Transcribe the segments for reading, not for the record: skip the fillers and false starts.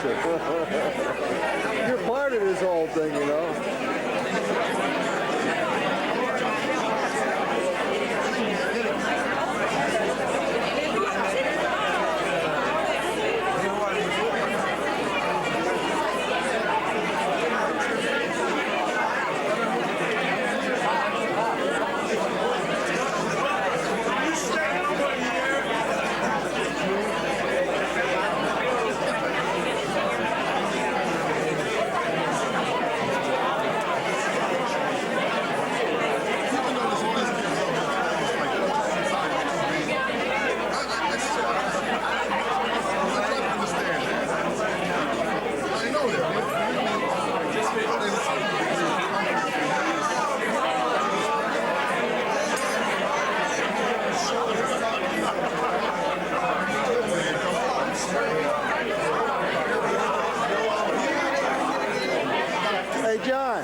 You're part of this whole thing, you know. Hey, John.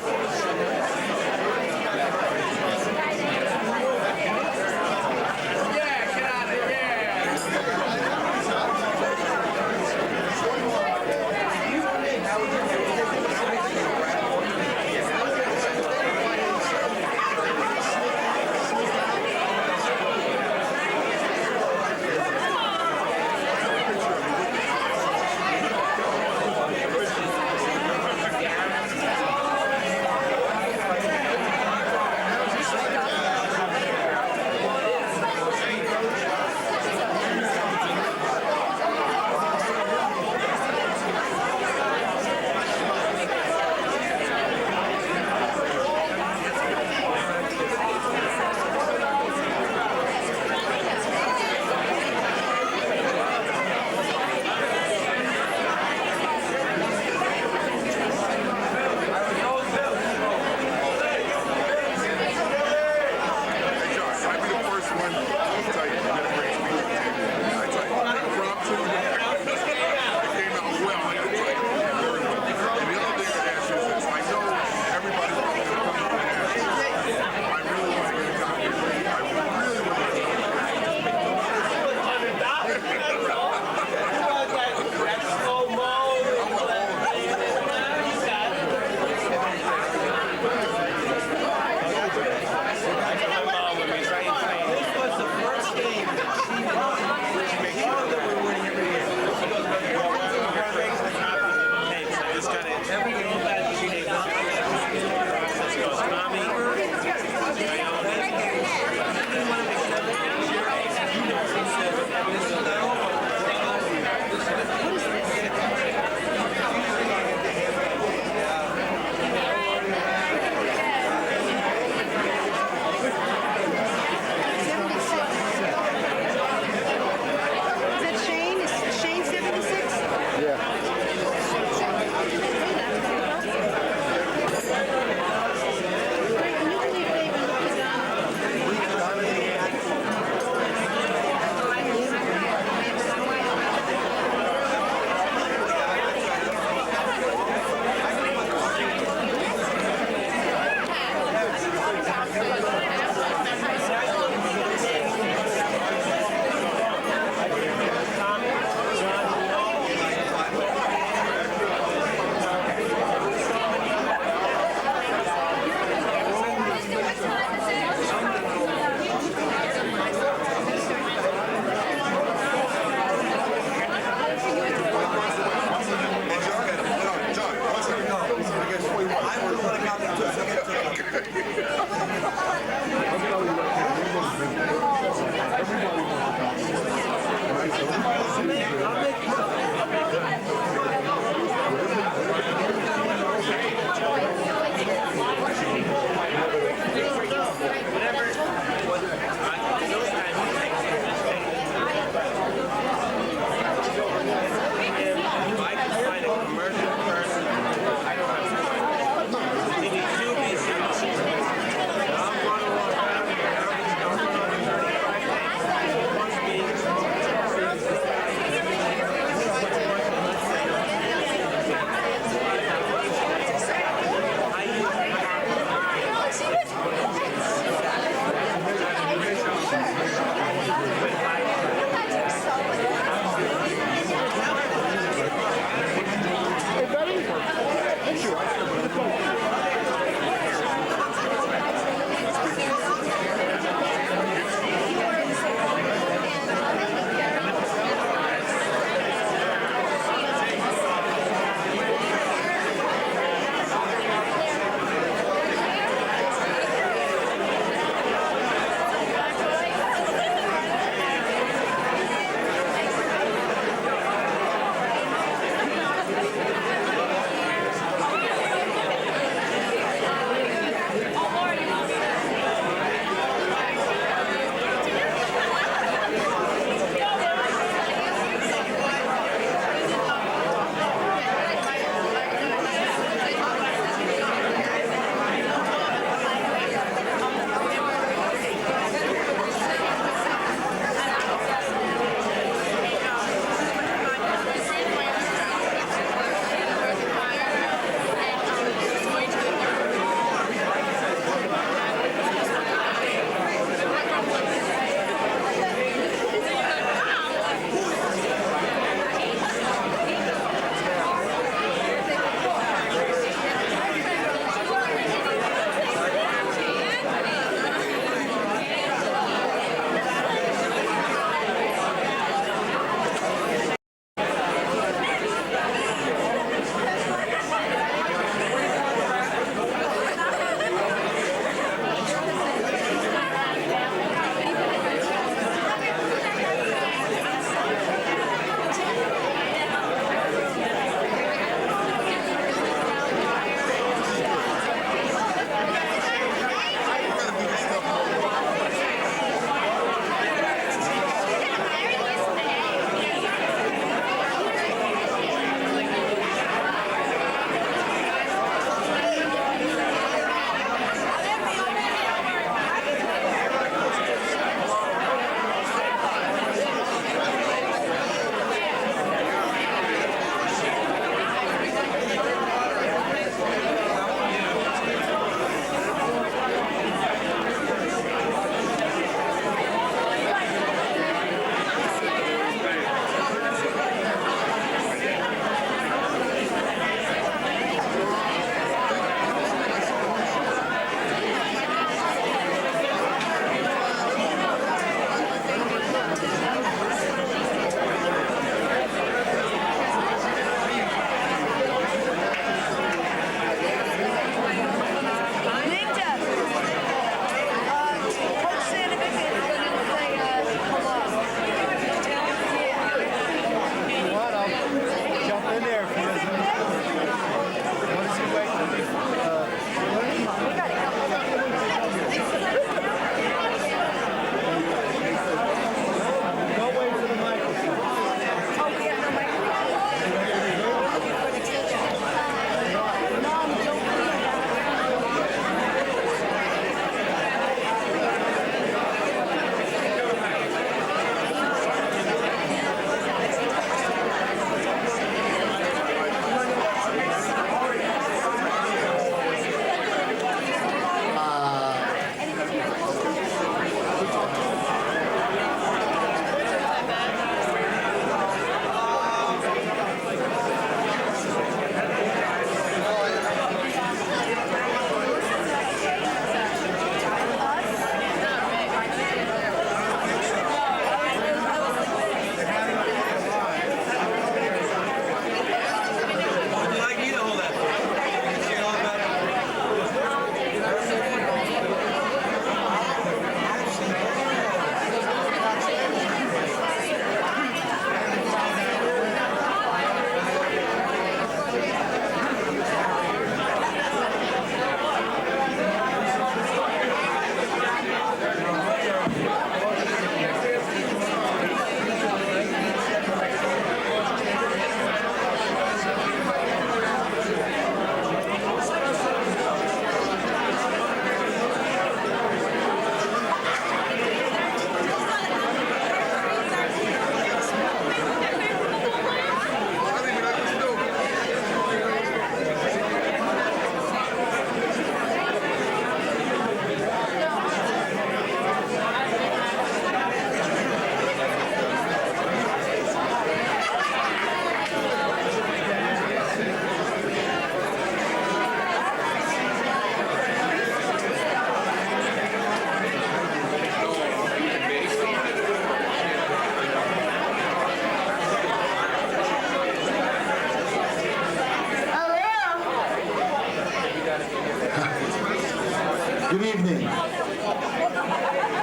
Good evening.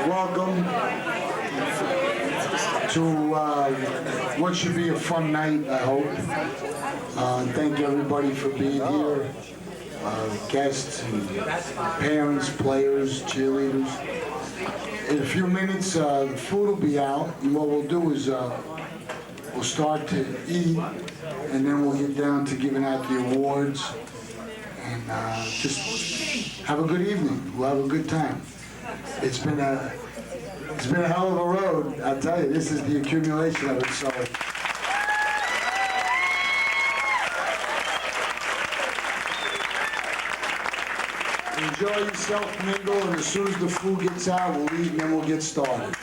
Welcome to what should be a fun night, I hope. Thank everybody for being here. Guests, and parents, players, cheerleaders. In a few minutes, the food will be out, and what we'll do is we'll start to eat, and then we'll get down to giving out the awards, and just have a good evening. We'll have a good time. It's been a hell of a road, I'll tell you. This is the accumulation of it, so. Enjoy yourself, mingle, and as soon as the food gets out, we'll eat and then we'll get started.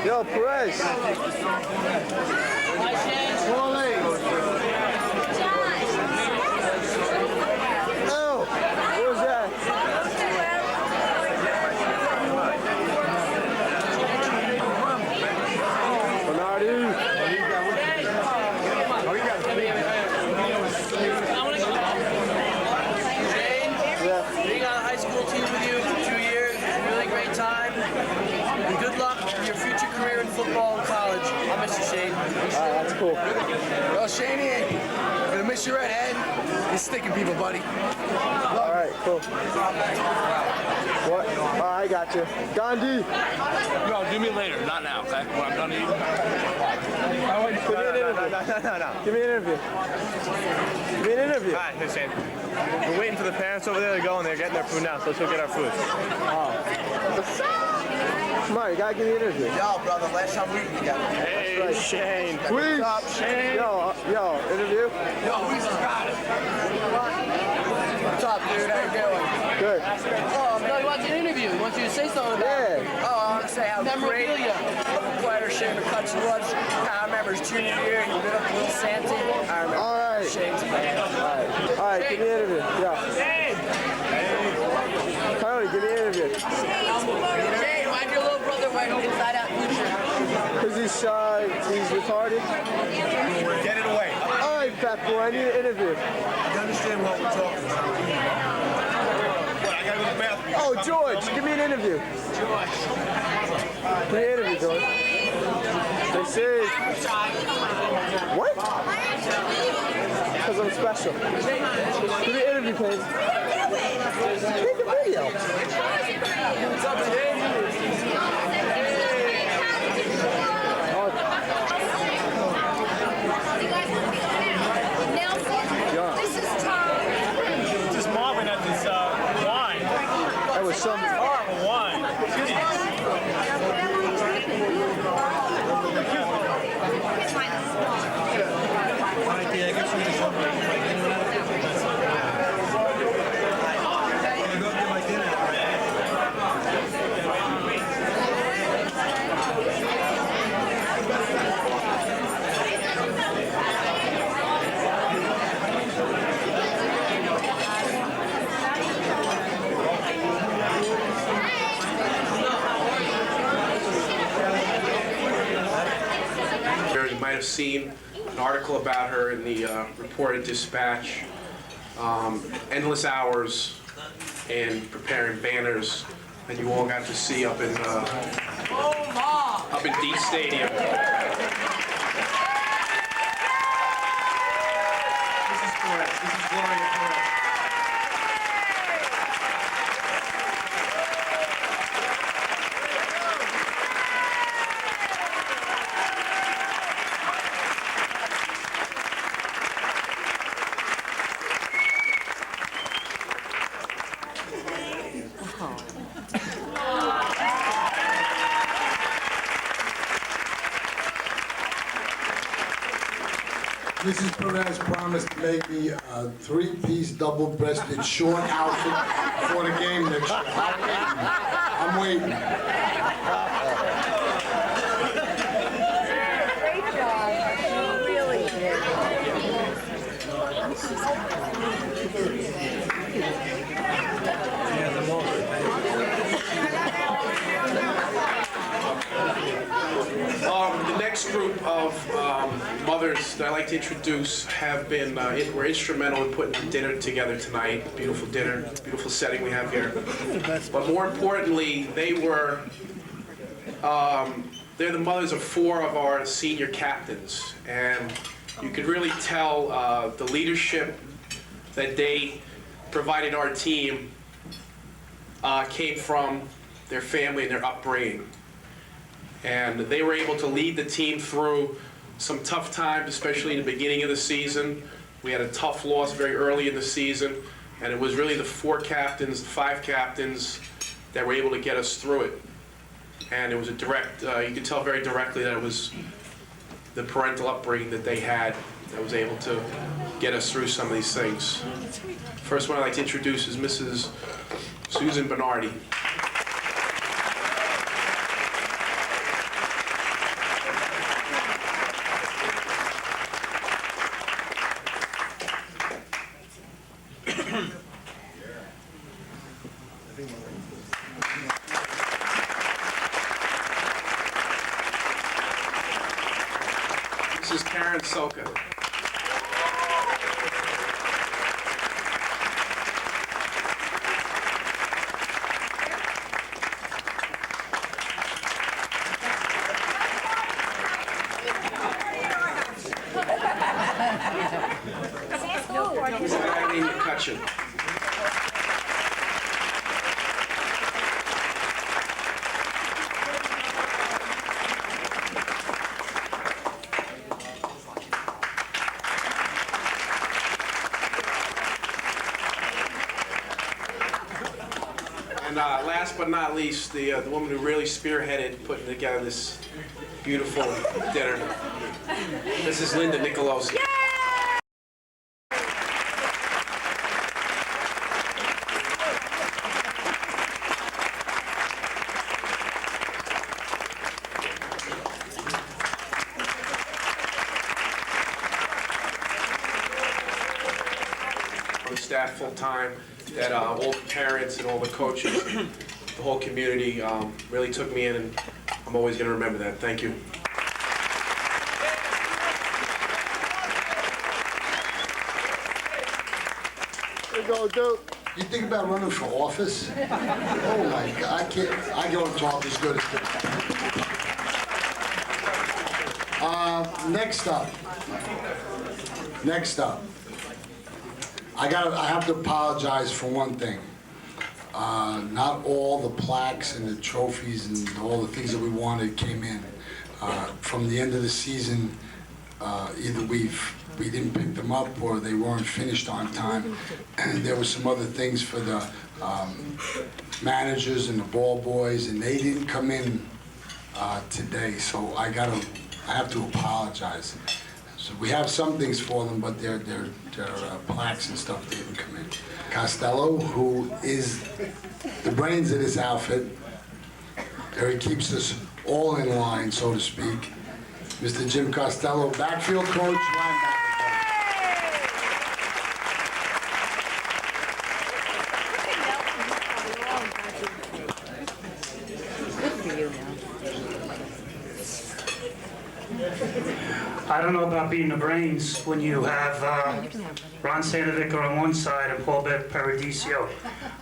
Yo, Perez. Oh, what was that? Bernardi. Being on a high school team with you for 2 years, really great time. And good luck in your future career in football and college. I miss you, Shane. All right, that's cool. Well, Shaney, gonna miss you right head. You're sticking people, buddy. All right, cool. What? Oh, I got you. Gandhi. No, do me later, not now, okay? When I'm done eating. Give me an interview. Give me an interview. Hi, hey Shane. We're waiting for the parents over there to go and they're getting their food now, so let's go get our food. Come on, you gotta give me an interview. Yo, brother, last time we together. Hey, right. Shane. Please. What's up, Shane? Yo, interview? Yo, we just got it. What's up, dude? How you doing? Good. No, he wants an interview. He wants you to say something about it. Yeah. Oh, I want to say how great Memorabilia. of a player Shane McCutcheon was. I remember his junior year, he lit up Will Santy. I remember All right. Shane's man. All right, give me an interview. Yeah. Coyote, give me an interview. Shane, why'd your little brother wear an inside-out t-shirt? Because he's retarded. Get it away. All right, fat boy, I need an interview. You understand what we're talking about? What, I gotta go to the bathroom. Oh, George, give me an interview. Give me an interview, George. They say... What? Because I'm special. Give me an interview, please. Take a video. What's up, This is Tom. Just marveling at this wine. That was some... Horrible wine. You might have seen an article about her in the Reporter Dispatch. Endless hours and preparing banners that you all got to see up in D Stadium. This is correct. This is Gloria Perez. Mrs. Perez promised to make me a three-piece double-breasted short outfit for the game next year. I'm waiting. Great job. Really did. The next group of mothers that I'd like to introduce have been were instrumental in putting the dinner together tonight. Beautiful dinner, beautiful setting we have here. But more importantly, they're the mothers of 4 of our senior captains, and you could really tell the leadership that they provided our team came from their family and their upbringing. And they were able to lead the team through some tough times, especially in the beginning of the season. We had a tough loss very early in the season, and it was really the 5 captains that were able to get us through it. And it was a direct, you could tell very directly that it was the parental upbringing that they had that was able to get us through some of these things. First one I'd like to introduce is Mrs. Susan Bernardi. This is Karen Soka. This is Eileen McCutcheon. And last but not least, the woman who really spearheaded putting together this beautiful dinner. This is Linda Nicolosi. On the staff full time, that all the parents and all the coaches, the whole community really took me in, and I'm always going to remember that. Thank you. There you go, dude. You think about running for office? Oh my God, I can't. I don't talk as good as this. Next up. I have to apologize for one thing. Not all the plaques and the trophies and all the things that we wanted came in. From the end of the season, either we didn't pick them up or they weren't finished on time. And there were some other things for the managers and the ball boys, and they didn't come in today. So I have to apologize. So we have some things for them, but their plaques and stuff didn't come in. Costello, who is the brains of this outfit, there he keeps us all in line, so to speak. Mr. Jim Costello, backfield coach, linebacker. I don't know about being the brains when you have Ron Sandovica on one side and Paul Paradiso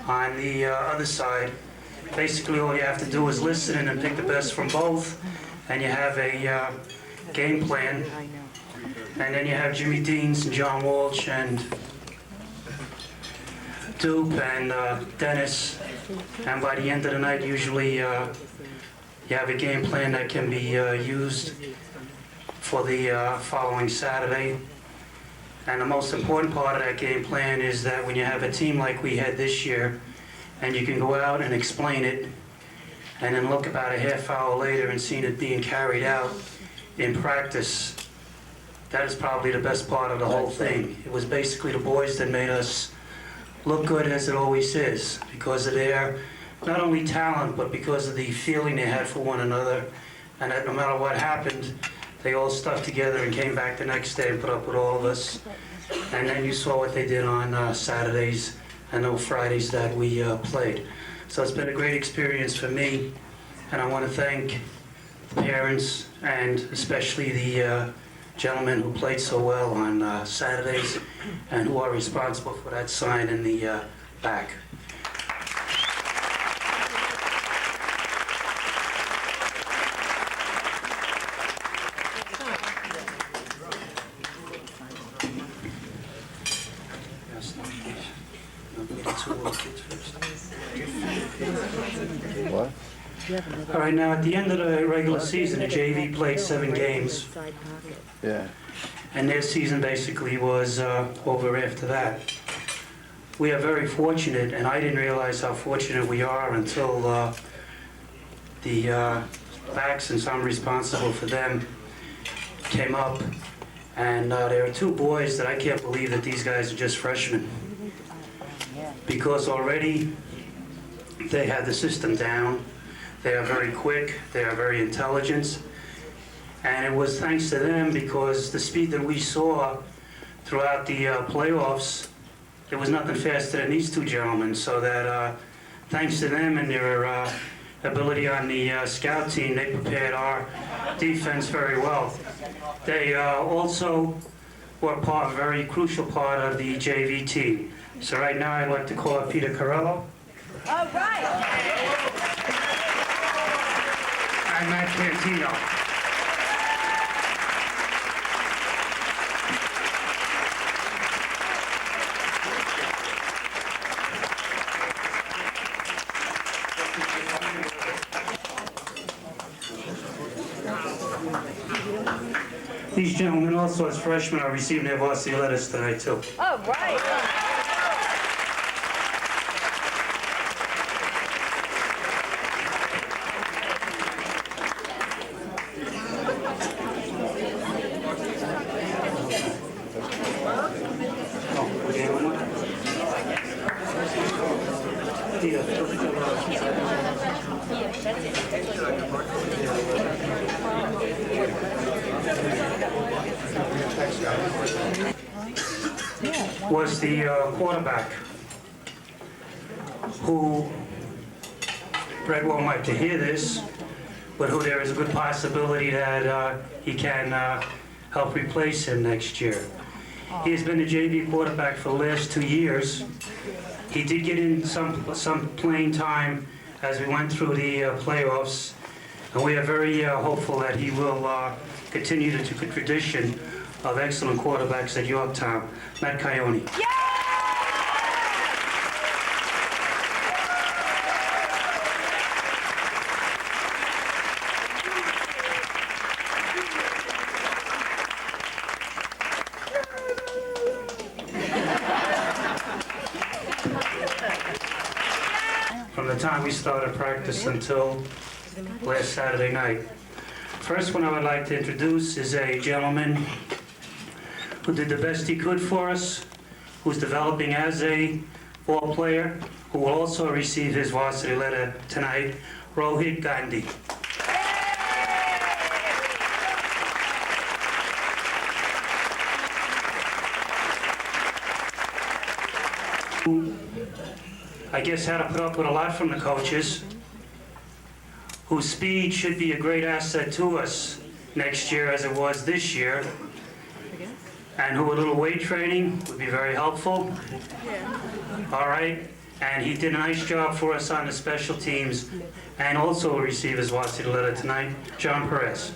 on the other side. Basically, all you have to do is listen and pick the best from both, and you have a game plan. And then you have Jimmy Deans and John Walsh and Dupe and Dennis. And by the end of the night, usually you have a game plan that can be used for the following Saturday. And the most important part of that game plan is that when you have a team like we had this year, and you can go out and explain it, and then look about a half hour later and see it being carried out in practice, that is probably the best part of the whole thing. It was basically the boys that made us look good, as it always is, because of their not only talent, but because of the feeling they had for one another, and that no matter what happened, they all stuck together and came back the next day and put up with all of us. And then you saw what they did on Saturdays and those Fridays that we played. So it's been a great experience for me, and I want to thank the parents and especially the gentlemen who played so well on Saturdays and who are responsible for that sign in the back. What? All right, now at the end of the regular season, the JV played 7 games. Yeah. And their season basically was over after that. We are very fortunate, and I didn't realize how fortunate we are until the backs, since I'm responsible for them, came up. And there are 2 boys that I can't believe that these guys are just freshmen. Because already They had the system down. They are very quick. They are very intelligent. And it was thanks to them, because the speed that we saw throughout the playoffs, there was nothing faster than these two gentlemen. So that thanks to them and their ability on the scout team, they prepared our defense very well. They also were a very crucial part of the JV team. So right now I'd like to call up Peter Carillo. All right. And Matt Cantino. These gentlemen also, as freshmen, are receiving their varsity letters tonight, too. All right. Was the quarterback who, Brett won't like to hear this, but who there is a good possibility that he can help replace him next year. He has been the JV quarterback for the last 2 years. He did get in some playing time as we went through the playoffs, and we are very hopeful that he will continue the tradition of excellent quarterbacks at Yorktown. Matt Coyote. From the time we started practice until last Saturday night. First one I would like to introduce is a gentleman who did the best he could for us, who's developing as a ball player, who will also receive his varsity letter tonight, Rohit Gandhi. Who, I guess, had to put up with a lot from the coaches, whose speed should be a great asset to us next year as it was this year, and who a little weight training would be very helpful. All right, and he did a nice job for us on the special teams, and also will receive his varsity letter tonight, John Perez.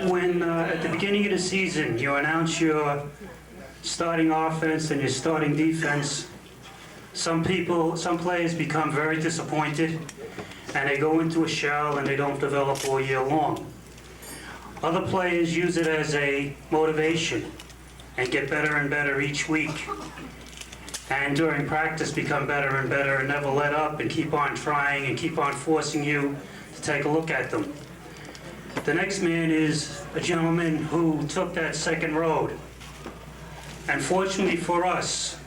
When at the beginning of the season you announce your starting offense and your starting defense, some players become very disappointed and they go into a shell and they don't develop all year long. Other players use it as a motivation and get better and better each week, and during practice become better and better and never let up and keep on trying and keep on forcing you to take a look at them. The next man is a gentleman who took that second road. And fortunately for us,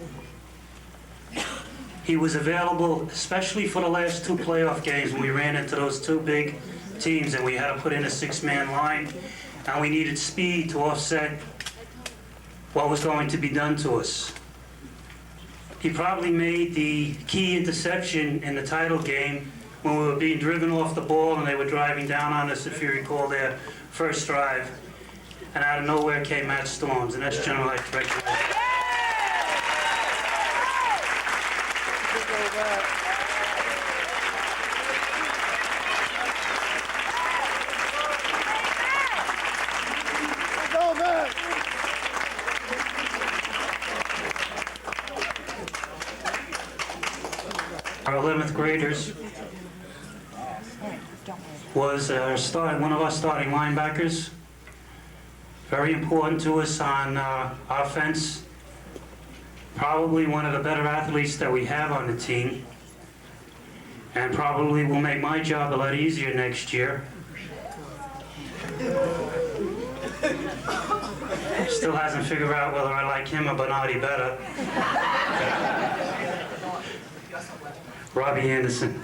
he was available, especially for the last two playoff games when we ran into those two big teams and we had to put in a six-man line, and we needed speed to offset what was going to be done to us. He probably made the key interception in the title game when we were being driven off the ball and they were driving down on us, if you recall their first drive. And out of nowhere came Matt Storms, and that's General Electric. Our 11th graders was one of our starting linebackers. Very important to us on offense. Probably one of the better athletes that we have on the team. and probably will make my job a lot easier next year. Still hasn't figured out whether I like him or Bernardi better. Robbie Anderson.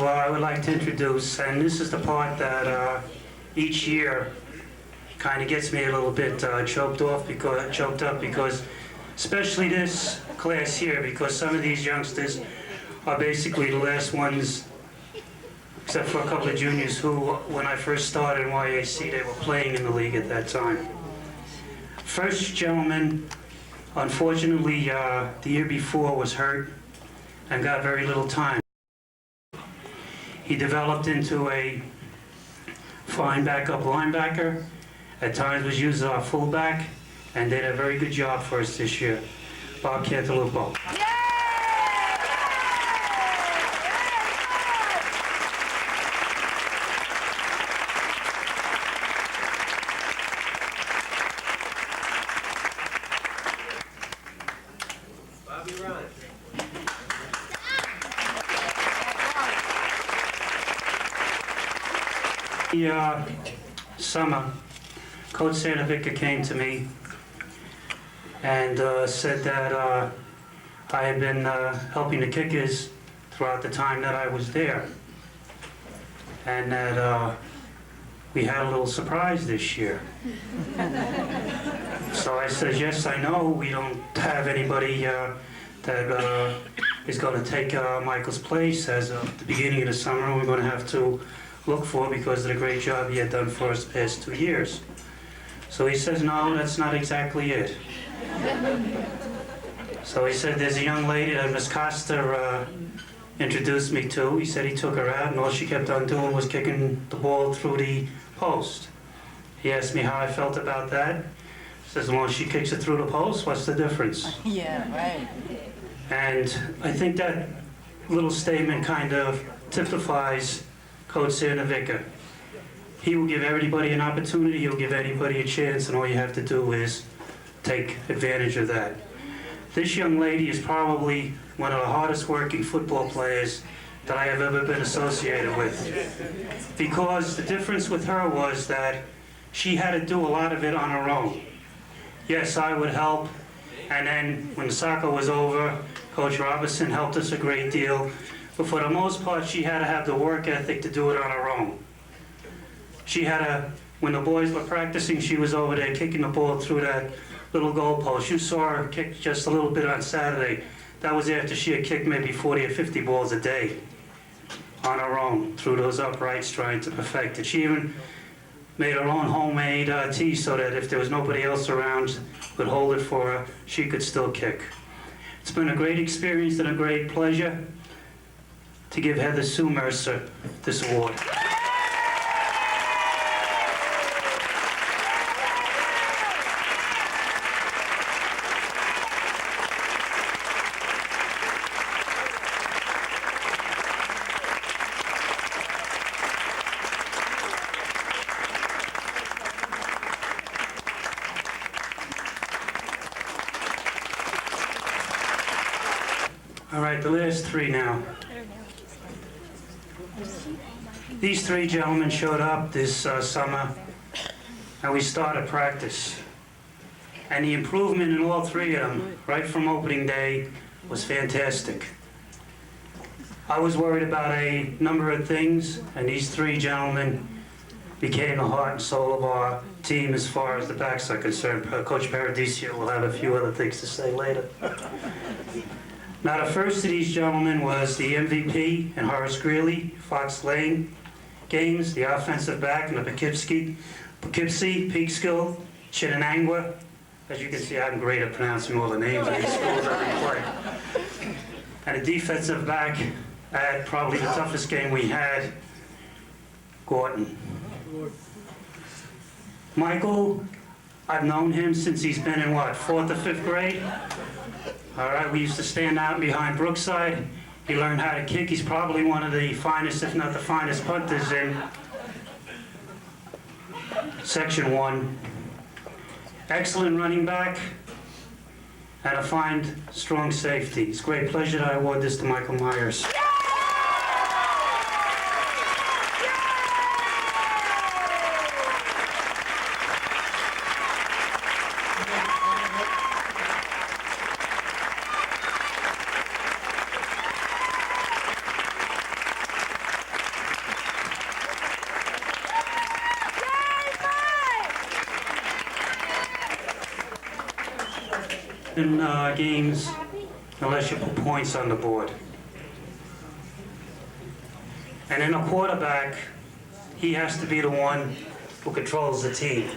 I would like to introduce, and this is the part that each year kind of gets me a little bit choked up because especially this class here, because some of these youngsters are basically the last ones, except for a couple of juniors who, when I first started in YAC, they were playing in the league at that time. First gentleman, unfortunately, the year before was hurt and got very little time. He developed into a fine backup linebacker, at times was used as our fullback, and did a very good job for us this year. Bob Cantalupo. The summer, Coach Santavica came to me and said that I had been helping the kickers throughout the time that I was there, and that we had a little surprise this year. So I said, yes, I know we don't have anybody that is going to take Michael's place as of the beginning of the summer. We're going to have to look for because of the great job he had done for us the past 2 years. So he says, no, that's not exactly it. So he said, there's a young lady that Miss Costa introduced me to. He said he took her out and all she kept on doing was kicking the ball through the post. He asked me how I felt about that. He says, well, she kicks it through the post, what's the difference? Yeah, right. And I think that little statement kind of typifies Coach Santavica. He will give everybody an opportunity, he'll give anybody a chance, and all you have to do is take advantage of that. This young lady is probably one of the hardest working football players that I have ever been associated with. Because the difference with her was that she had to do a lot of it on her own. Yes, I would help, and then when the soccer was over, Coach Robertson helped us a great deal. But for the most part, she had to have the work ethic to do it on her own. She had to, when the boys were practicing, she was over there kicking the ball through that little goal post. You saw her kick just a little bit on Saturday. That was after she had kicked maybe 40 or 50 balls a day on her own through those uprights trying to perfect it. She even made her own homemade tee so that if there was nobody else around would hold it for her, she could still kick. It's been a great experience and a great pleasure to give Heather Sue Mercer this award. All right, the last three now. These three gentlemen showed up this summer, and we started practice. And the improvement in all three of them, right from opening day, was fantastic. I was worried about a number of things, and these three gentlemen became the heart and soul of our team as far as the backs are concerned. Coach Paradiso will have a few other things to say later. Now, the first of these gentlemen was the MVP and Horace Greeley, Fox Lane games, the offensive back in the Poughkeepsie, Peekskill, Chinanangua. As you can see, I'm great at pronouncing all the names of these schools I play. And the defensive back at probably the toughest game we had, Gorton. Michael, I've known him since he's been in what, 4th or 5th grade? All right, we used to stand out behind Brookside. He learned how to kick. He's probably one of the finest, if not the finest, punters in Section 1. Excellent running back and a fine, strong safety. It's a great pleasure that I award this to Michael Myers. In games unless you put points on the board. And in a quarterback, he has to be the one who controls the team.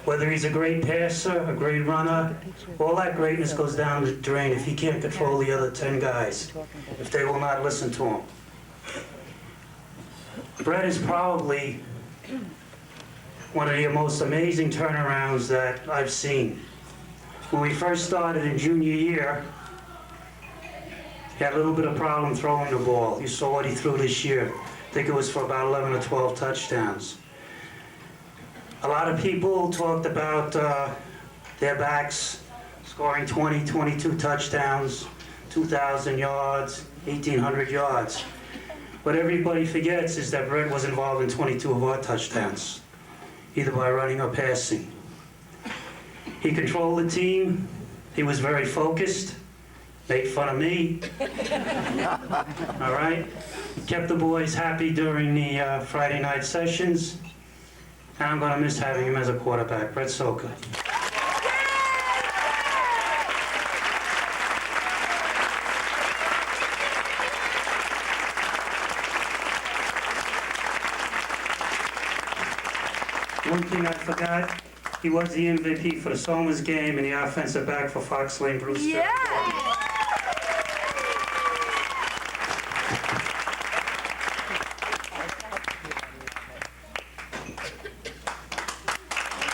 Whether he's a great passer, a great runner, all that greatness goes down the drain if he can't control the other 10 guys, if they will not listen to him. Brett is probably one of the most amazing turnarounds that I've seen. When we first started in junior year, he had a little bit of problem throwing the ball. You saw what he threw this year. I think it was for about 11 or 12 touchdowns. A lot of people talked about their backs scoring 20, 22 touchdowns, 2,000 yards, 1,800 yards. What everybody forgets is that Brett was involved in 22 of our touchdowns, either by running or passing. He controlled the team. He was very focused. Made fun of me. All right. Kept the boys happy during the Friday night sessions. And I'm going to miss having him as a quarterback. Brett Soka. One thing I forgot. He was the MVP for the Somers game and the offensive back for Fox Lane Brewster. Yeah!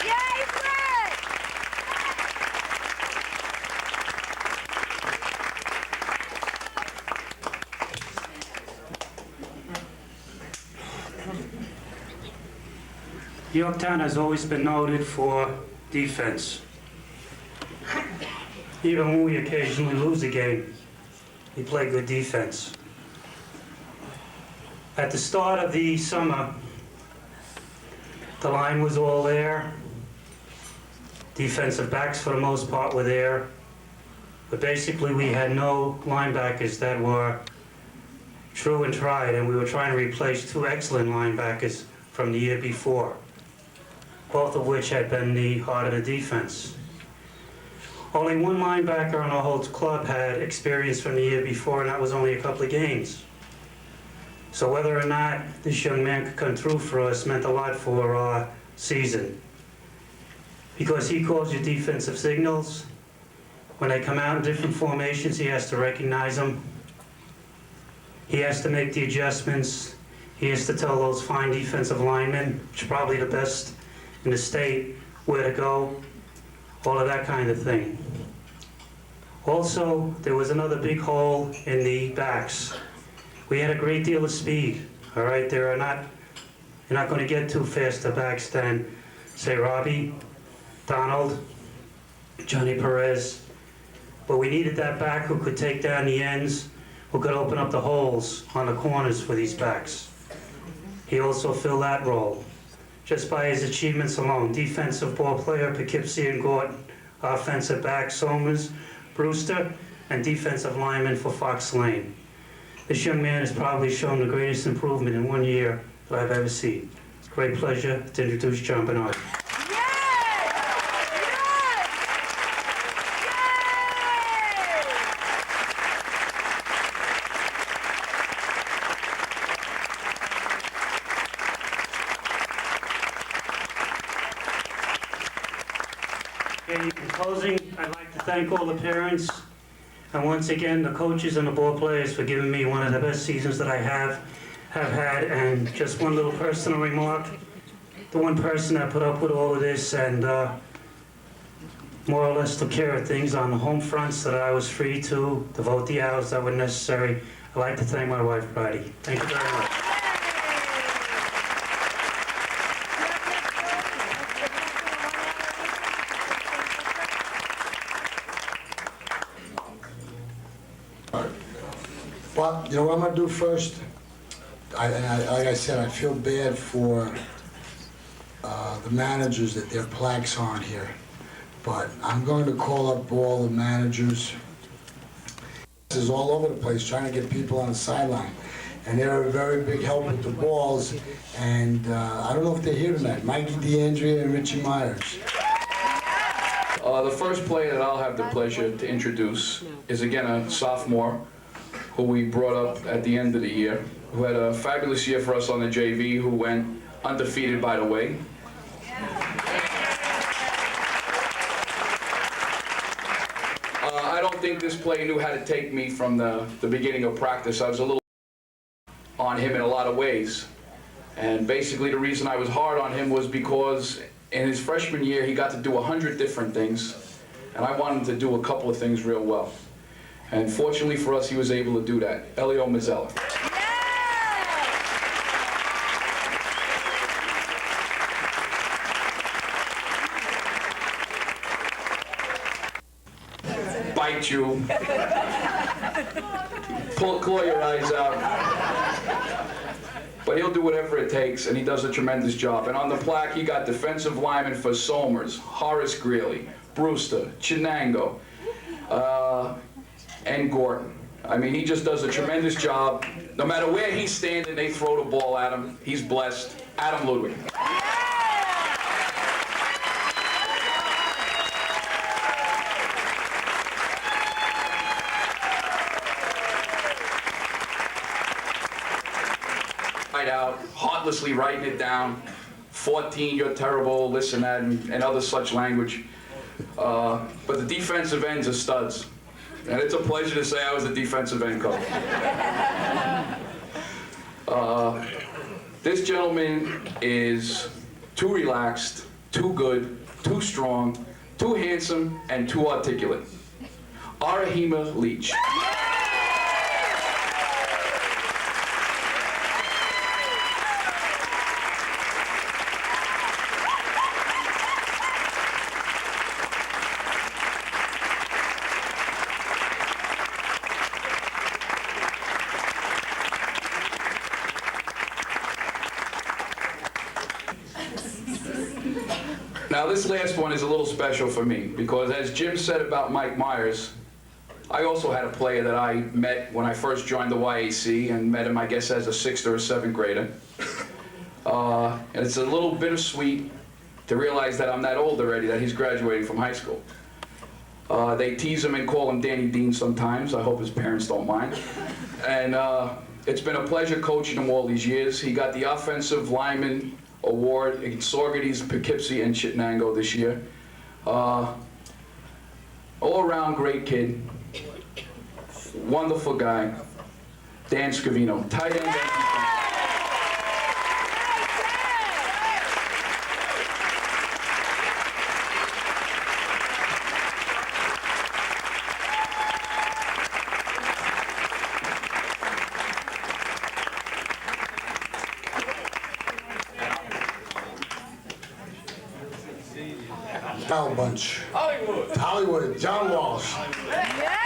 Yay, Brett! Yorktown has always been noted for defense. Even when we occasionally lose a game, we play good defense. At the start of the summer, the line was all there. Defensive backs, for the most part, were there. But basically, we had no linebackers that were true and tried, and we were trying to replace 2 excellent linebackers from the year before, both of which had been the heart of the defense. Only one linebacker on our whole club had experience from the year before, and that was only a couple of games. So whether or not this young man could come through for us meant a lot for our season. Because he calls your defensive signals. When they come out in different formations, he has to recognize them. He has to make the adjustments. He has to tell those fine defensive linemen, which are probably the best in the state, where to go, all of that kind of thing. Also, there was another big hole in the backs. We had a great deal of speed, all right? You're not going to get too fast to backs than, say, Robbie, Donald, Johnny Perez. But we needed that back who could take down the ends, who could open up the holes on the corners for these backs. He also filled that role, just by his achievements alone. Defensive ball player, Poughkeepsie and Gordon. Offensive back, Somers, Brewster, and defensive lineman for Fox Lane. This young man has probably shown the greatest improvement in 1 year that I've ever seen. It's a great pleasure to introduce John Bernardi. In closing, I'd like to thank all the parents and once again the coaches and the ball players for giving me one of the best seasons that I have had. And just one little personal remark. the one person that put up with all of this and more or less took care of things on the home front so that I was free to devote the hours that were necessary. I'd like to thank my wife, Bernardi. Thank you very much. Well, you know what I'm gonna do first? Like I said, I feel bad for the managers that their plaques aren't here. But I'm going to call up all the managers. This is all over the place, trying to get people on the sideline. And they're a very big help with the balls. And I don't know if they're here tonight. Mikey DeAndrea and Richie Myers. The first player that I'll have the pleasure to introduce is again a sophomore who we brought up at the end of the year, who had a fabulous year for us on the JV, who went undefeated, by the way. I don't think this player knew how to take me from the beginning of practice. I was a little on him in a lot of ways. And basically the reason I was hard on him was because in his freshman year he got to do 100 different things, and I wanted him to do a couple of things real well. And fortunately for us, he was able to do that. Elio Mazzella. Bite you. Claw your eyes out. But he'll do whatever it takes, and he does a tremendous job. And on the plaque, he got defensive linemen for Somers, Horace Greeley, Brewster, Chinango, and Gordon. I mean, he just does a tremendous job. No matter where he's standing, they throw the ball at him. He's blessed. Adam Ludwig. Right out, heartlessly writing it down. 14, you're terrible, this and that, and other such language. But the defensive ends are studs. And it's a pleasure to say I was a defensive end coach. This gentleman is too relaxed, too good, too strong, too handsome, and too articulate. Arahima Leach. Now this last one is a little special for me because as Jim said about Mike Myers, I also had a player that I met when I first joined the YAC and met him, I guess, as a 6th or a 7th grader. And it's a little bittersweet to realize that I'm that old already, that he's graduating from high school. They tease him and call him Danny Dean sometimes. I hope his parents don't mind. And it's been a pleasure coaching him all these years. He got the Offensive Lineman Award in Saugerties, Poughkeepsie, and Chittenango this year. All-around great kid. Wonderful guy. Dan Scavino, tight end. Bunch. Hollywood, John Walsh. Yeah.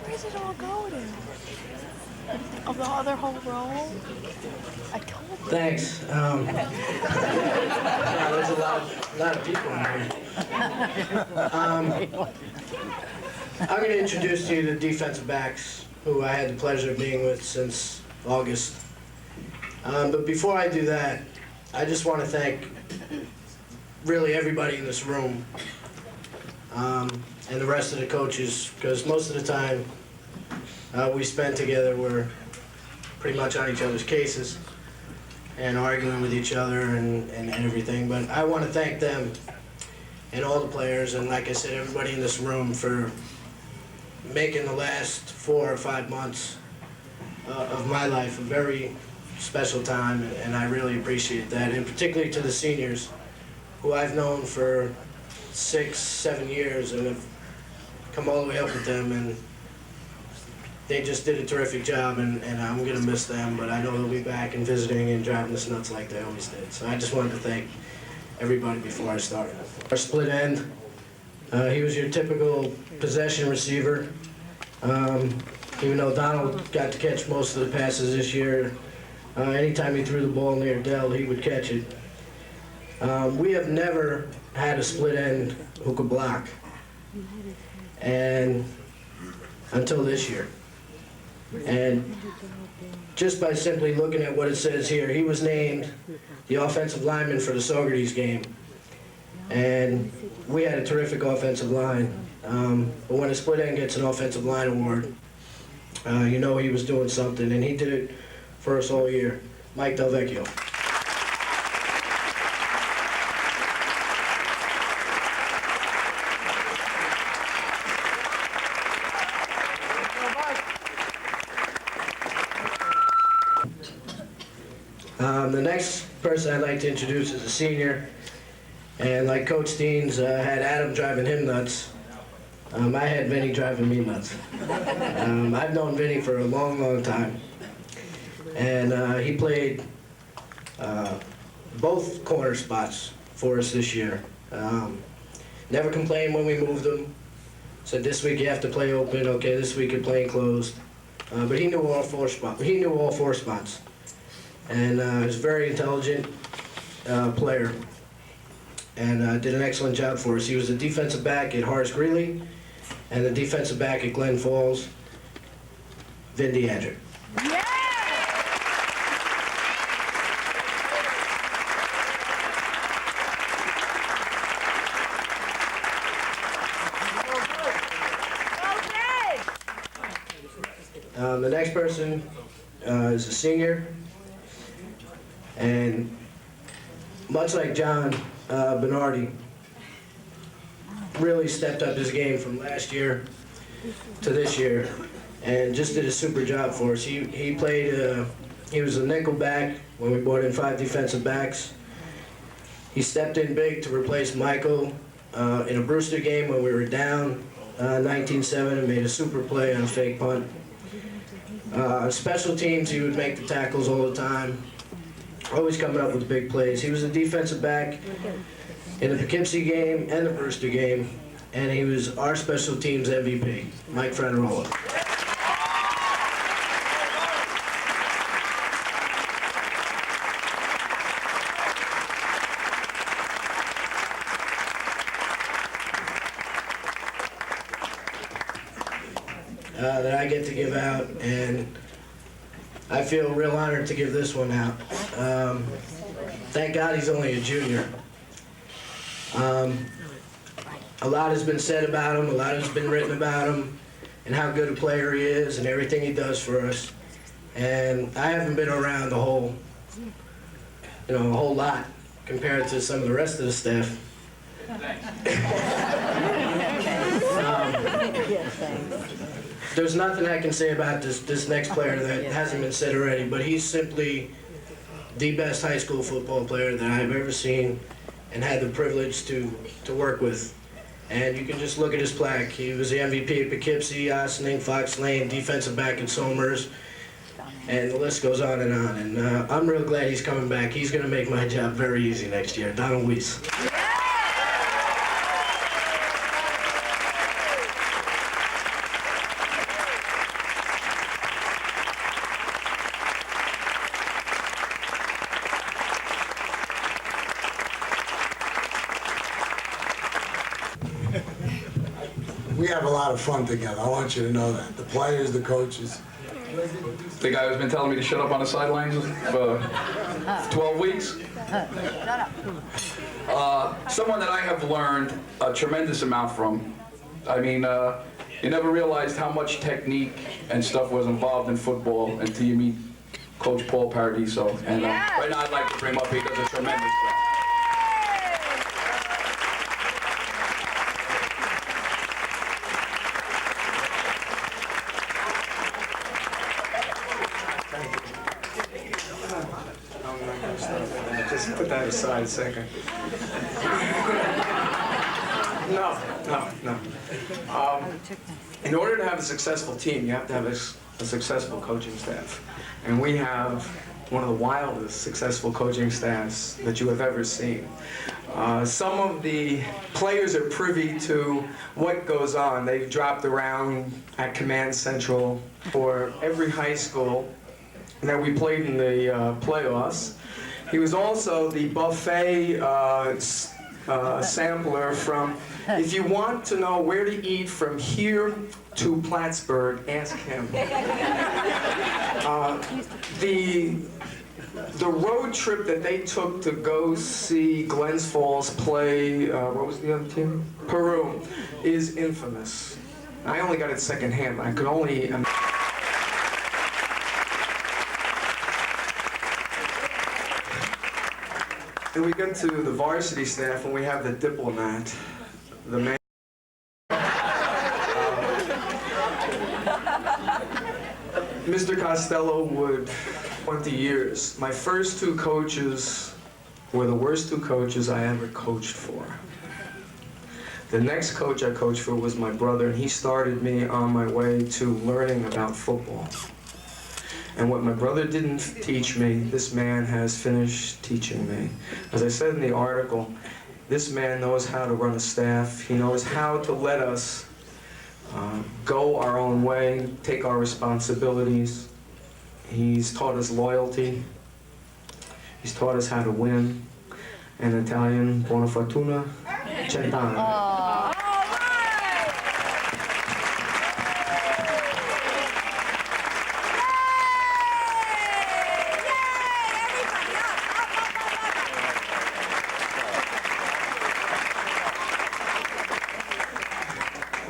Where did it all go to? Of the other whole row? I told you. Thanks. Yeah, there's a lot of people in here. I'm going to introduce to you the defensive backs who I had the pleasure of being with since August. But before I do that, I just want to thank really everybody in this room and the rest of the coaches, because most of the time we spend together, we're pretty much on each other's cases and arguing with each other and everything. But I want to thank them and all the players, and like I said, everybody in this room for making the last 4 or 5 months of my life a very special time, and I really appreciate that, and particularly to the seniors, who I've known for 6, 7 years, and have come all the way up with them, and they just did a terrific job, and I'm going to miss them, but I know they'll be back and visiting and driving us nuts like they always did. So I just wanted to thank everybody before I started. Our split end, he was your typical possession receiver. Even though Donald got to catch most of the passes this year, anytime he threw the ball near Dell, he would catch it. We have never had a split end who could block, and until this year. And just by simply looking at what it says here, he was named the offensive lineman for the Saugerties game. And we had a terrific offensive line. But when a split end gets an offensive line award, you know he was doing something, and he did it for us all year. Mike Delvecchio. The next person I'd like to introduce is a senior, and like Coach Deans had Adam driving him nuts, I had Vinny driving me nuts. I've known Vinny for a long, long time, and he played both corner spots for us this year. Never complained when we moved him. Said this week you have to play open, okay, this week you're playing closed. But he knew all 4 spots. He knew all 4 spots. And he was a very intelligent player, and did an excellent job for us. He was the defensive back at Horace Greeley and the defensive back at Glen Falls, Vin DeAndre. The next person is a senior. And much like John, Bernardi really stepped up his game from last year to this year, and just did a super job for us. He played, he was a nickel back when we brought in 5 defensive backs. He stepped in big to replace Michael in a Brewster game when we were down 19-7 and made a super play on a fake punt. Special teams, he would make the tackles all the time. Always coming up with big plays. He was a defensive back in the Poughkeepsie game and the Brewster game, and he was our special teams MVP, Mike Frederola. That I get to give out, and I feel real honored to give this one out. Thank God he's only a junior. A lot has been said about him, a lot has been written about him, and how good a player he is and everything he does for us. And I haven't been around a whole lot compared to some of the rest of the staff. There's nothing I can say about this next player that hasn't been said already, but he's simply the best high school football player that I've ever seen and had the privilege to work with. And you can just look at his plaque. He was the MVP at Poughkeepsie, Ossining, Fox Lane, defensive back at Somers, and the list goes on. And I'm real glad he's coming back. He's going to make my job very easy next year. Donald Weiss. We have a lot of fun together. I want you to know that. The players, the coaches. The guy who's been telling me to shut up on the sidelines for 12 weeks. Someone that I have learned a tremendous amount from. I mean, you never realized how much technique and stuff was involved in football until you meet Coach Paul Paradiso. And right now I'd like to bring him up. He does a tremendous job. let's put that aside a second. No. In order to have a successful team, you have to have a successful coaching staff. And we have one of the wildest successful coaching staffs that you have ever seen. Some of the players are privy to what goes on. They've dropped around at Command Central for every high school that we played in the playoffs. He was also the buffet sampler from, if you want to know where to eat from here to Plattsburgh, ask him. The road trip that they took to go see Glens Falls play, what was the other team? Peru, is infamous. I only got it secondhand, but I could only imagine. And we get to the varsity staff, and we have the diplomat, the man. Mr. Costello would, 20 years. My first two coaches were the worst two coaches I ever coached for. The next coach I coached for was my brother, and he started me on my way to learning about football. And what my brother didn't teach me, this man has finished teaching me. As I said in the article, this man knows how to run a staff. He knows how to let us go our own way, take our responsibilities. He's taught us loyalty. He's taught us how to win. In Italian, buona fortuna, cent'anni.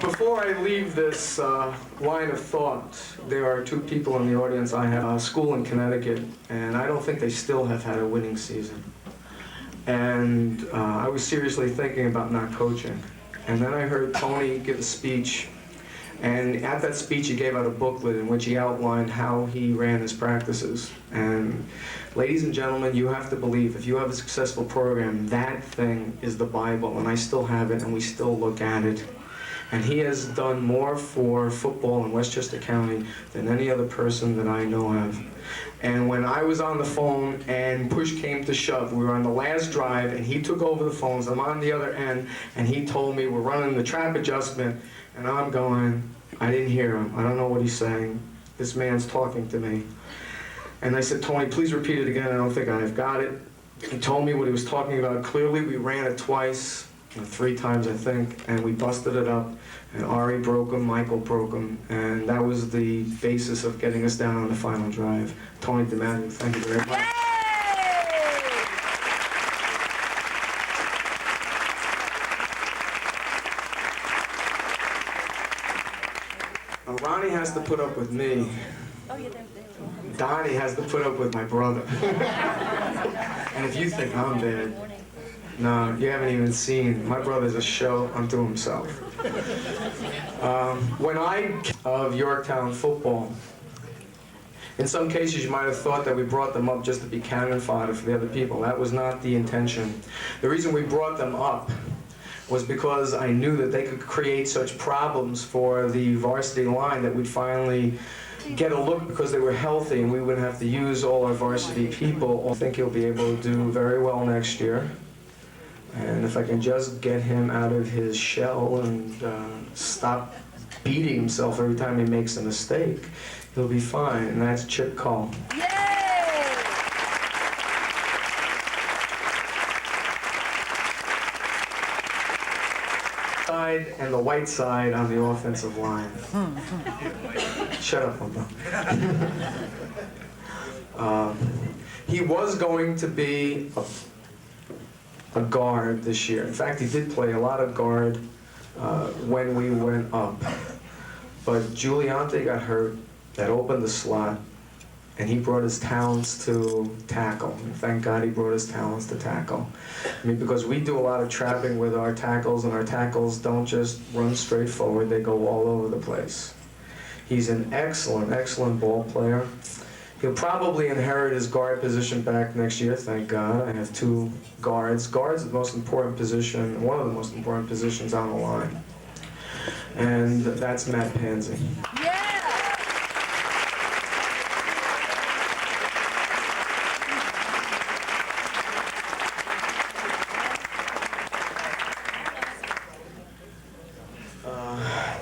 Before I leave this line of thought, there are two people in the audience. I have a school in Connecticut, and I don't think they still have had a winning season. And I was seriously thinking about not coaching. And then I heard Tony give a speech, and at that speech he gave out a booklet in which he outlined how he ran his practices. And ladies and gentlemen, you have to believe, if you have a successful program, that thing is the Bible, and I still have it, and we still look at it. And he has done more for football in Westchester County than any other person that I know of. And when I was on the phone and push came to shove, we were on the last drive, and he took over the phones. I'm on the other end, and he told me we're running the trap adjustment, and I'm going, I didn't hear him. I don't know what he's saying. This man's talking to me. And I said, Tony, please repeat it again. I don't think I've got it. He told me what he was talking about clearly. We ran it twice. 3 times, I think, and we busted it up, and Ari broke him, Michael broke him, and that was the basis of getting us down on the final drive. Tony DeMaggio, thank you very much. Ronnie has to put up with me. Donnie has to put up with my brother. And if you think I'm bad, no, you haven't even seen. My brother's a show unto himself. When I of Yorktown football, in some cases you might have thought that we brought them up just to be cannon fodder for the other people. That was not the intention. The reason we brought them up was because I knew that they could create such problems for the varsity line that we'd finally get a look because they were healthy and we wouldn't have to use all our varsity people. I think he'll be able to do very well next year. And if I can just get him out of his shell and stop beating himself every time he makes a mistake, he'll be fine. And that's Chip Cole. Side and the white side on the offensive line. Shut up, Humbo. He was going to be a guard this year. In fact, he did play a lot of guard when we went up. But Giuliante got hurt. That opened the slot, and he brought his talents to tackle. And thank God he brought his talents to tackle. I mean, because we do a lot of trapping with our tackles, and our tackles don't just run straight forward, they go all over the place. He's an excellent, excellent ball player. He'll probably inherit his guard position back next year, thank God. I have 2 guards. Guard's the most important position, one of the most important positions on the line. And that's Matt Pansy.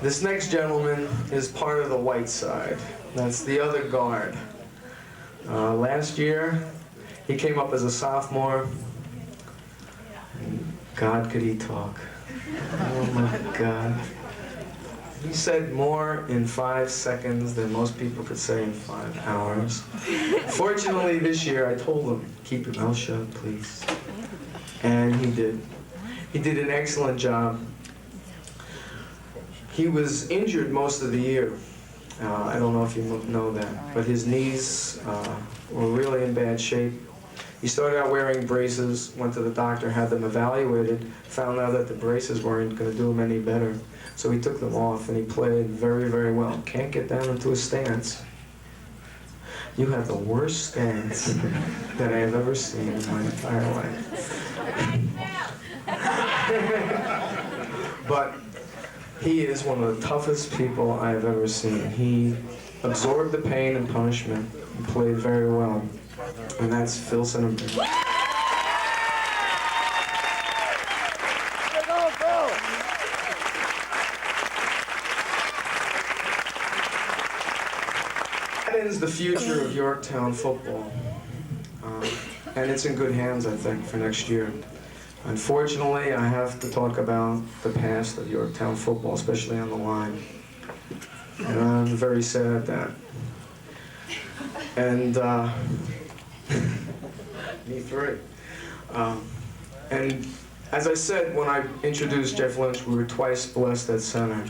This next gentleman is part of the white side. That's the other guard. Last year, he came up as a sophomore. God, could he talk. Oh my God. He said more in 5 seconds than most people could say in 5 hours. Fortunately, this year, I told him, keep your mouth shut, please. And he did. He did an excellent job. He was injured most of the year. I don't know if you know that, but his knees were really in bad shape. He started out wearing braces, went to the doctor, had them evaluated, found out that the braces weren't going to do him any better. So he took them off, and he played very, very well. Can't get down into a stance. You have the worst stance that I have ever seen in my entire life. But he is one of the toughest people I have ever seen. He absorbed the pain and punishment and played very well. And that's Phil Cinnamon. That ends the future of Yorktown football. And it's in good hands, I think, for next year. Unfortunately, I have to talk about the past of Yorktown football, especially on the line. And I'm very sad at that. And, me three. And as I said when I introduced Jeff Lynch, we were twice blessed at center.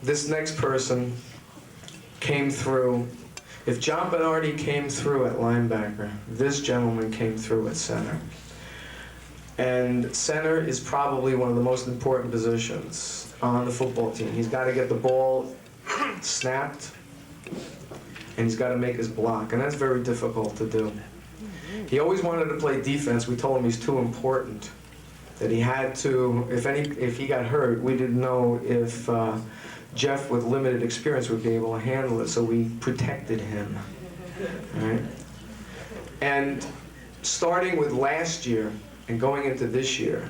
This next person came through. If John Bernardi came through at linebacker, this gentleman came through at center. And center is probably one of the most important positions on the football team. He's got to get the ball snapped, and he's got to make his block, and that's very difficult to do. He always wanted to play defense. We told him he's too important, that he had to, if he got hurt, we didn't know if Jeff, with limited experience, would be able to handle it, so we protected him. All right? And starting with last year and going into this year,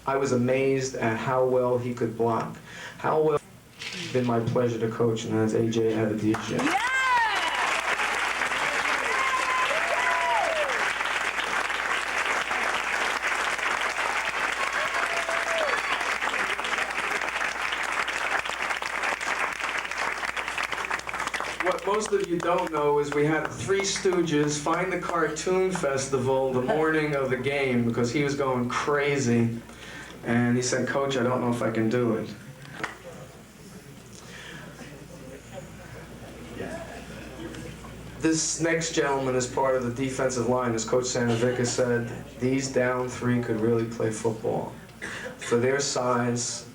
I was amazed at how well he could block. How well. It's been my pleasure to coach, and that's AJ Avadija. What most of you don't know is we had the Three Stooges find the Cartoon Festival the morning of the game because he was going crazy. And he said, "Coach, I don't know if I can do it." This next gentleman is part of the defensive line. As Coach Sanovica said, these down three could really play football. For their size,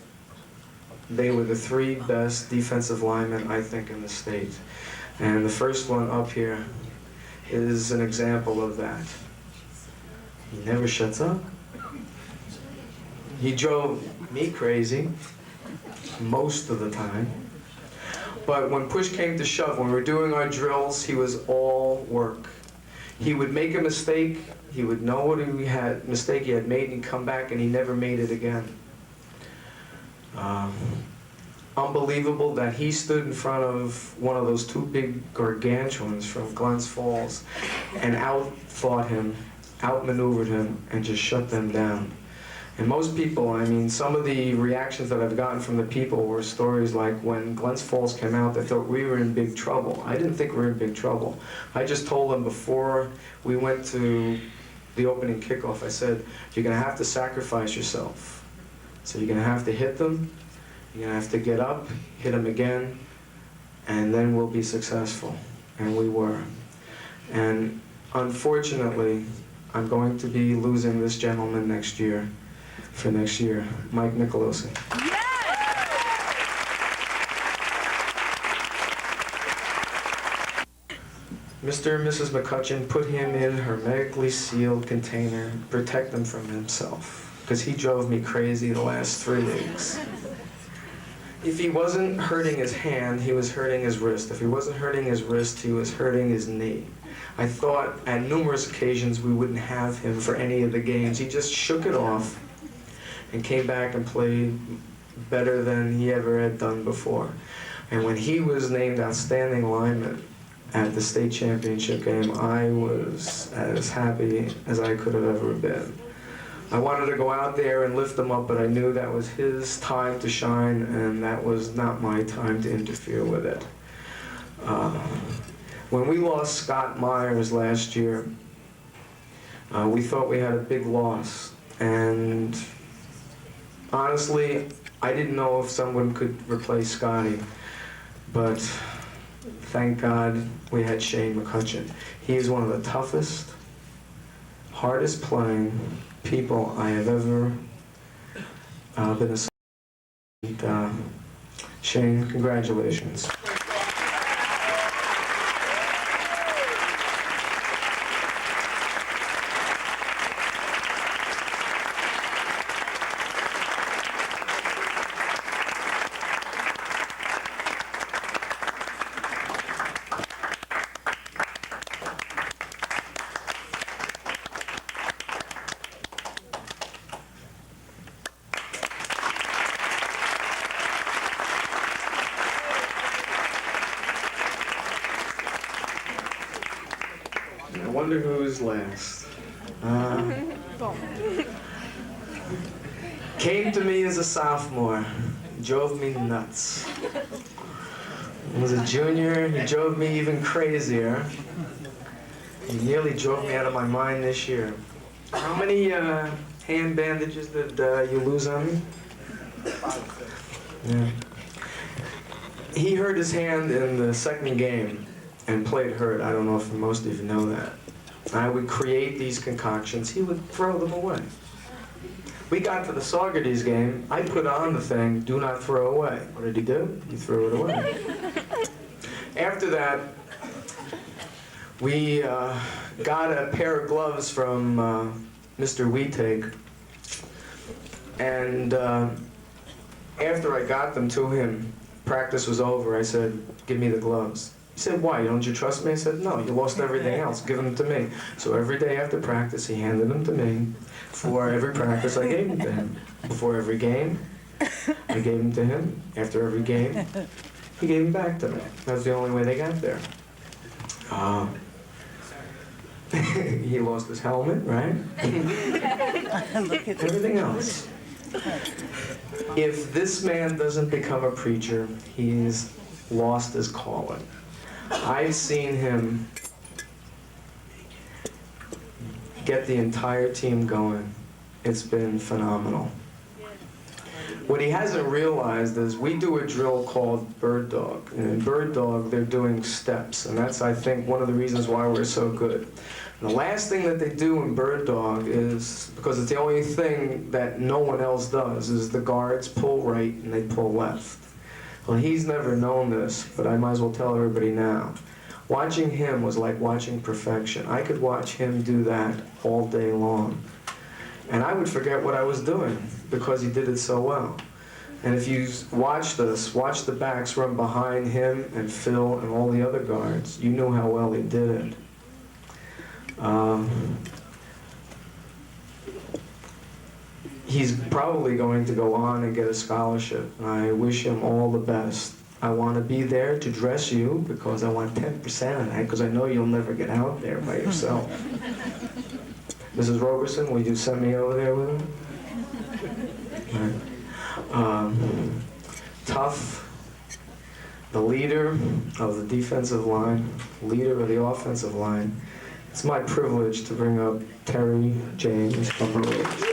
they were the 3 best defensive linemen, I think, in the state. And the first one up here is an example of that. He never shuts up. He drove me crazy most of the time. But when push came to shove, when we were doing our drills, he was all work. He would make a mistake, he would know what mistake he had made, and he'd come back and he never made it again. Unbelievable that he stood in front of one of those 2 big gargantuans from Glens Falls and outfought him, outmaneuvered him, and just shut them down. And most people, I mean, some of the reactions that I've gotten from the people were stories like when Glens Falls came out, they thought we were in big trouble. I didn't think we were in big trouble. I just told them before we went to the opening kickoff, I said, you're going to have to sacrifice yourself. So you're going to have to hit them, you're going to have to get up, hit them again, and then we'll be successful. And we were. And unfortunately, I'm going to be losing this gentleman next year. For next year, Mike Nicolosi. Mr. and Mrs. McCutcheon put him in a hermetically sealed container, protect him from himself, because he drove me crazy the last 3 weeks. If he wasn't hurting his hand, he was hurting his wrist. If he wasn't hurting his wrist, he was hurting his knee. I thought at numerous occasions we wouldn't have him for any of the games. He just shook it off and came back and played better than he ever had done before. And when he was named outstanding lineman at the state championship game, I was as happy as I could have ever been. I wanted to go out there and lift him up, but I knew that was his time to shine, and that was not my time to interfere with it. When we lost Scott Myers last year, we thought we had a big loss, and honestly, I didn't know if someone could replace Scotty, but thank God we had Shane McCutcheon. He is one of the toughest, hardest playing people I have ever been associated with. Shane, congratulations. I wonder who's last. Came to me as a sophomore, drove me nuts. Was a junior, he drove me even crazier. He nearly drove me out of my mind this year. How many hand bandages did you lose on me? Yeah. He hurt his hand in the second game and played hurt. I don't know if most of you know that. I would create these concoctions. He would throw them away. We got to the Saugerties game. I put on the thing, do not throw away. What did he do? He threw it away. After that, we got a pair of gloves from Mr. Wheattake. And after I got them to him, practice was over. I said, give me the gloves. He said, why, don't you trust me? I said, no, you lost everything else, give them to me. So every day after practice, he handed them to me. For every practice, I gave them to him. Before every game, I gave them to him. After every game, he gave them back to me. That was the only way they got there. He lost his helmet, right? Everything else. If this man doesn't become a preacher, he's lost his calling. I've seen him get the entire team going. It's been phenomenal. What he hasn't realized is we do a drill called Bird Dog. And in Bird Dog, they're doing steps. And that's, I think, one of the reasons why we're so good. And the last thing that they do in Bird Dog is, because it's the only thing that no one else does, is the guards pull right and they pull left. Well, he's never known this, but I might as well tell everybody now. Watching him was like watching perfection. I could watch him do that all day long. And I would forget what I was doing because he did it so well. And if you watch this, watch the backs run behind him and Phil and all the other guards, you know how well he did it. He's probably going to go on and get a scholarship. I wish him all the best. I want to be there to dress you because I want 10% of that because I know you'll never get out there by yourself. Mrs. Roberson, will you send me over there with him? Right. Tough, the leader of the defensive line, leader of the offensive line. It's my privilege to bring up Terry James from the Rose.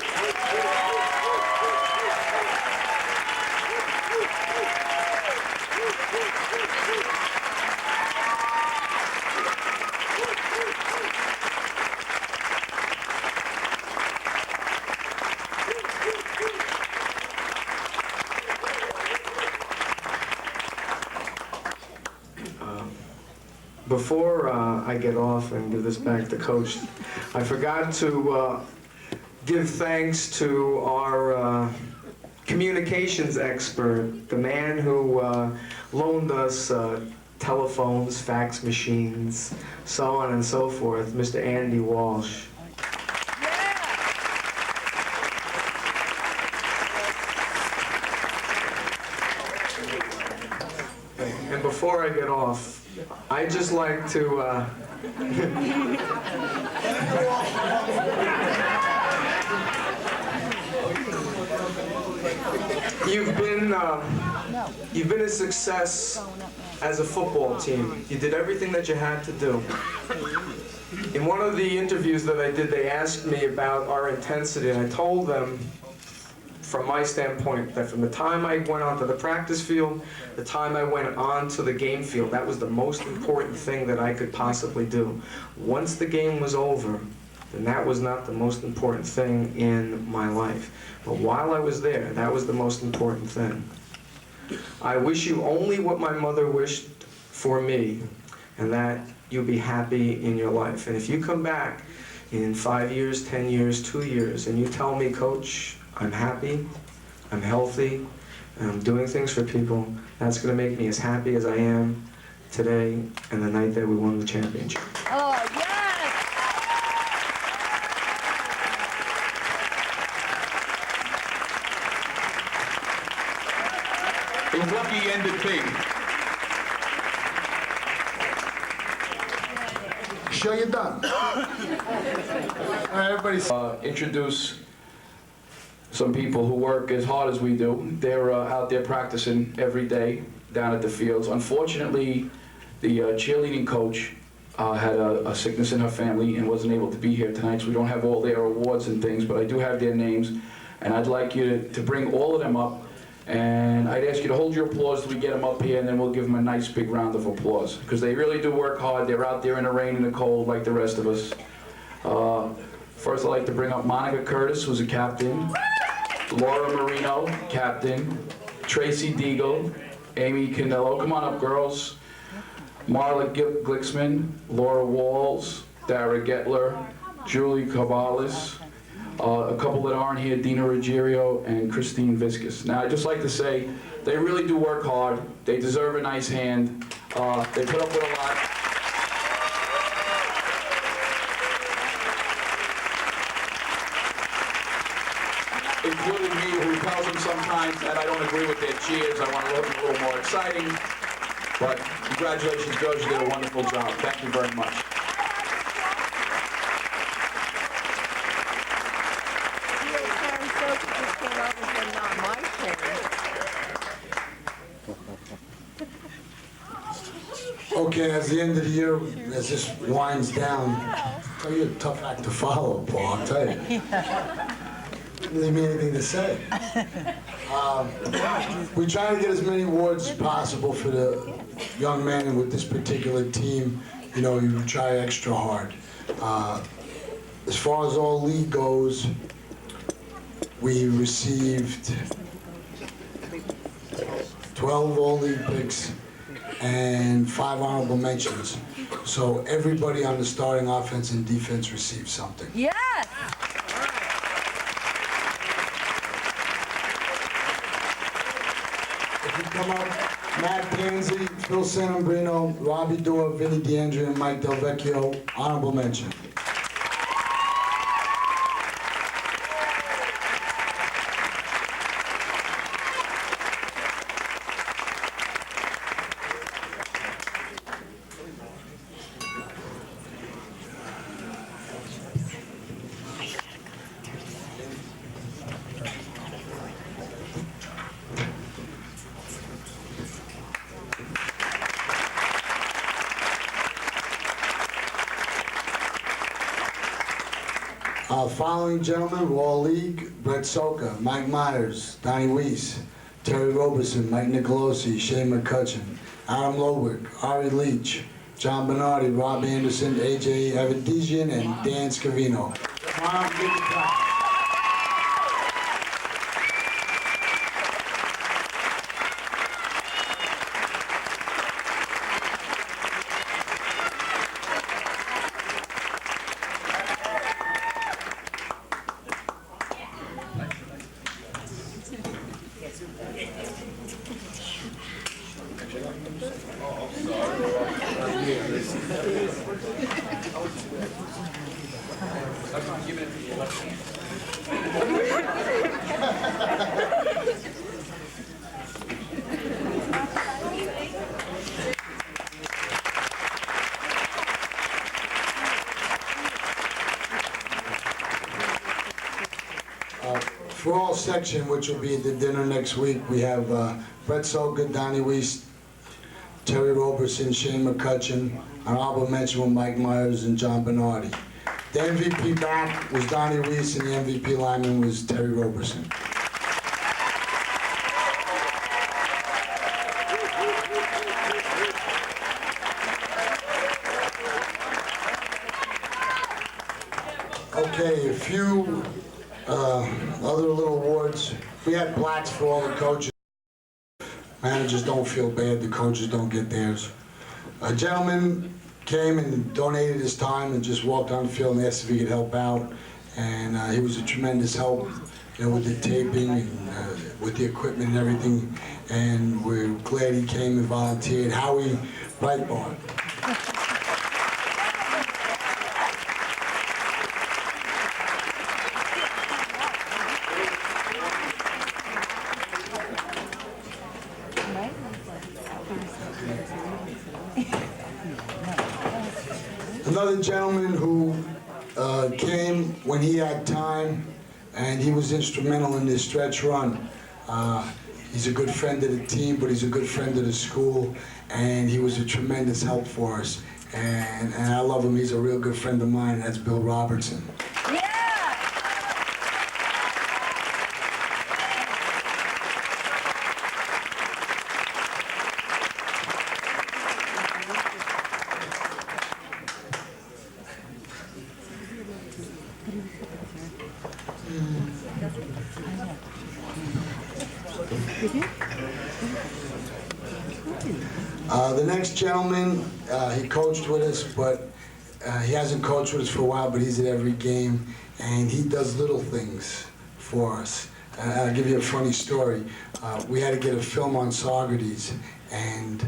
before I get off and give this back to Coach, I forgot to give thanks to our communications expert, the man who loaned us telephones, fax machines, so on and so forth, Mr. Andy Walsh. And before I get off, I'd just like to You've been a success as a football team. You did everything that you had to do. In one of the interviews that I did, they asked me about our intensity, and I told them, from my standpoint, that from the time I went onto the practice field, the time I went onto the game field, that was the most important thing that I could possibly do. Once the game was over, then that was not the most important thing in my life. But while I was there, that was the most important thing. I wish you only what my mother wished for me, and that you be happy in your life. And if you come back in 5 years, 10 years, 2 years, and you tell me, Coach, I'm happy, I'm healthy, and I'm doing things for people, that's going to make me as happy as I am today and the night that we won the championship. Oh, yes! A lucky ended big. Sure you're done. All right, everybody. Introduce some people who work as hard as we do. They're out there practicing every day down at the fields. Unfortunately, the cheerleading coach had a sickness in her family and wasn't able to be here tonight, so we don't have all their awards and things, but I do have their names, and I'd like you to bring all of them up, and I'd ask you to hold your applause till we get them up here, and then we'll give them a nice big round of applause, because they really do work hard. They're out there in the rain and the cold like the rest of us. First, I'd like to bring up Monica Curtis, who's a captain, Laura Marino, captain, Tracy Deagle, Amy Canello, come on up, girls, Marla Glicksman, Laura Walls, Dara Getler, Julie Cabalis, a couple that aren't here, Dina Ruggiero and Christine Viscus. Now, I'd just like to say, they really do work hard. They deserve a nice hand. They put up with a lot. Including me, who tells them sometimes that I don't agree with their cheers. I want to look a little more exciting. But congratulations, girls, you did a wonderful job. Thank you very much. Okay, as the end of the year, as this winds down, tell you a tough act to follow, Paul, I'll tell you. Doesn't leave me anything to say. We try to get as many awards as possible for the young men, and with this particular team, you know, you try extra hard. As far as all league goes, we received 12 all-league picks and 5 honorable mentions. So everybody on the starting offense and defense received something. Yes! If you come up, Matt Panzi, Phil Santambrino, Robbie Dorr, Vinny DeAndrea, and Mike Del Vecchio, honorable mention. Following gentlemen were all league: Brett Soka, Mike Myers, Donnie Weiss, Terry Roberson, Mike Nicolosi, Shane McCutcheon, Adam Lowick, Ari Leach, John Bernardi, Rob Anderson, AJ Avedizian, and Dan Scavino. Come on, give it clap. For all section, which will be at the dinner next week, we have Brett Soka, Donnie Weiss, Terry Roberson, Shane McCutcheon, honorable mention with Mike Myers and John Bernardi. The MVP back was Donnie Weiss, and the MVP lineman was Terry Roberson. Okay, a few other little awards. We had plaques for all the coaches. Managers don't feel bad, the coaches don't get theirs. A gentleman came and donated his time and just walked on the field and asked if he could help out. And he was a tremendous help, you know, with the taping and with the equipment and everything. And we're glad he came and volunteered. Howie Breitbart. Another gentleman who came when he had time, and he was instrumental in this stretch run. He's a good friend of the team, but he's a good friend of the school, and he was a tremendous help for us. And I love him. He's a real good friend of mine, and that's Bill Robertson. The next gentleman, he coached with us, but he hasn't coached with us for a while, but he's at every game, and he does little things for us. I'll give you a funny story. We had to get a film on Socrates, and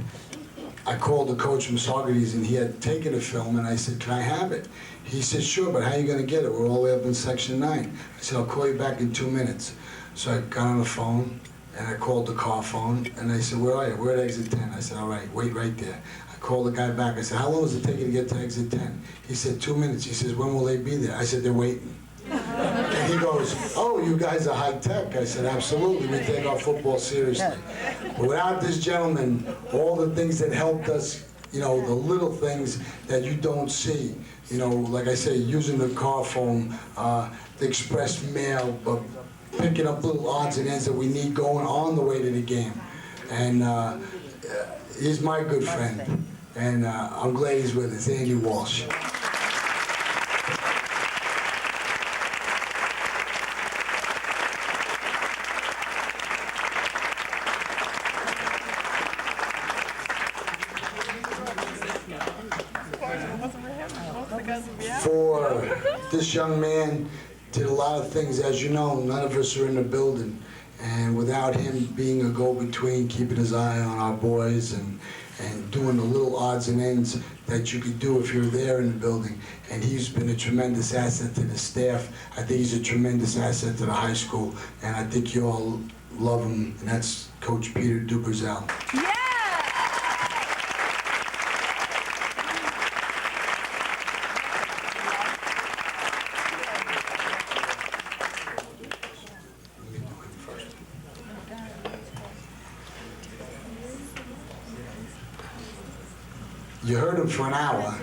I called the coach from Socrates, and he had taken a film, and I said, "Can I have it?" He said, "Sure, but how are you going to get it? We're all the way up in Section 9. I said, "I'll call you back in 2 minutes." So I got on the phone, and I called the car phone, and they said, "Where are you?" "We're at exit 10. I said, "All right, wait right there." I called the guy back. I said, "How long does it take you to get to exit 10? He said, 2 minutes. He says, "When will they be there?" I said, "They're waiting." And he goes, "Oh, you guys are high tech." I said, "Absolutely. We take our football seriously." But without this gentleman, all the things that helped us, you know, the little things that you don't see, you know, like I say, using the car phone, the express mail, but picking up little odds and ends that we need going on the way to the game. And he's my good friend, and I'm glad he's with us, Andy Walsh. For this young man, did a lot of things. As you know, none of us are in the building, and without him being a go-between, keeping his eye on our boys and doing the little odds and ends that you could do if you're there in the building. And he's been a tremendous asset to the staff. I think he's a tremendous asset to the high school, and I think you all love him, and that's Coach Peter Duberzel. Yeah! You heard him for an hour,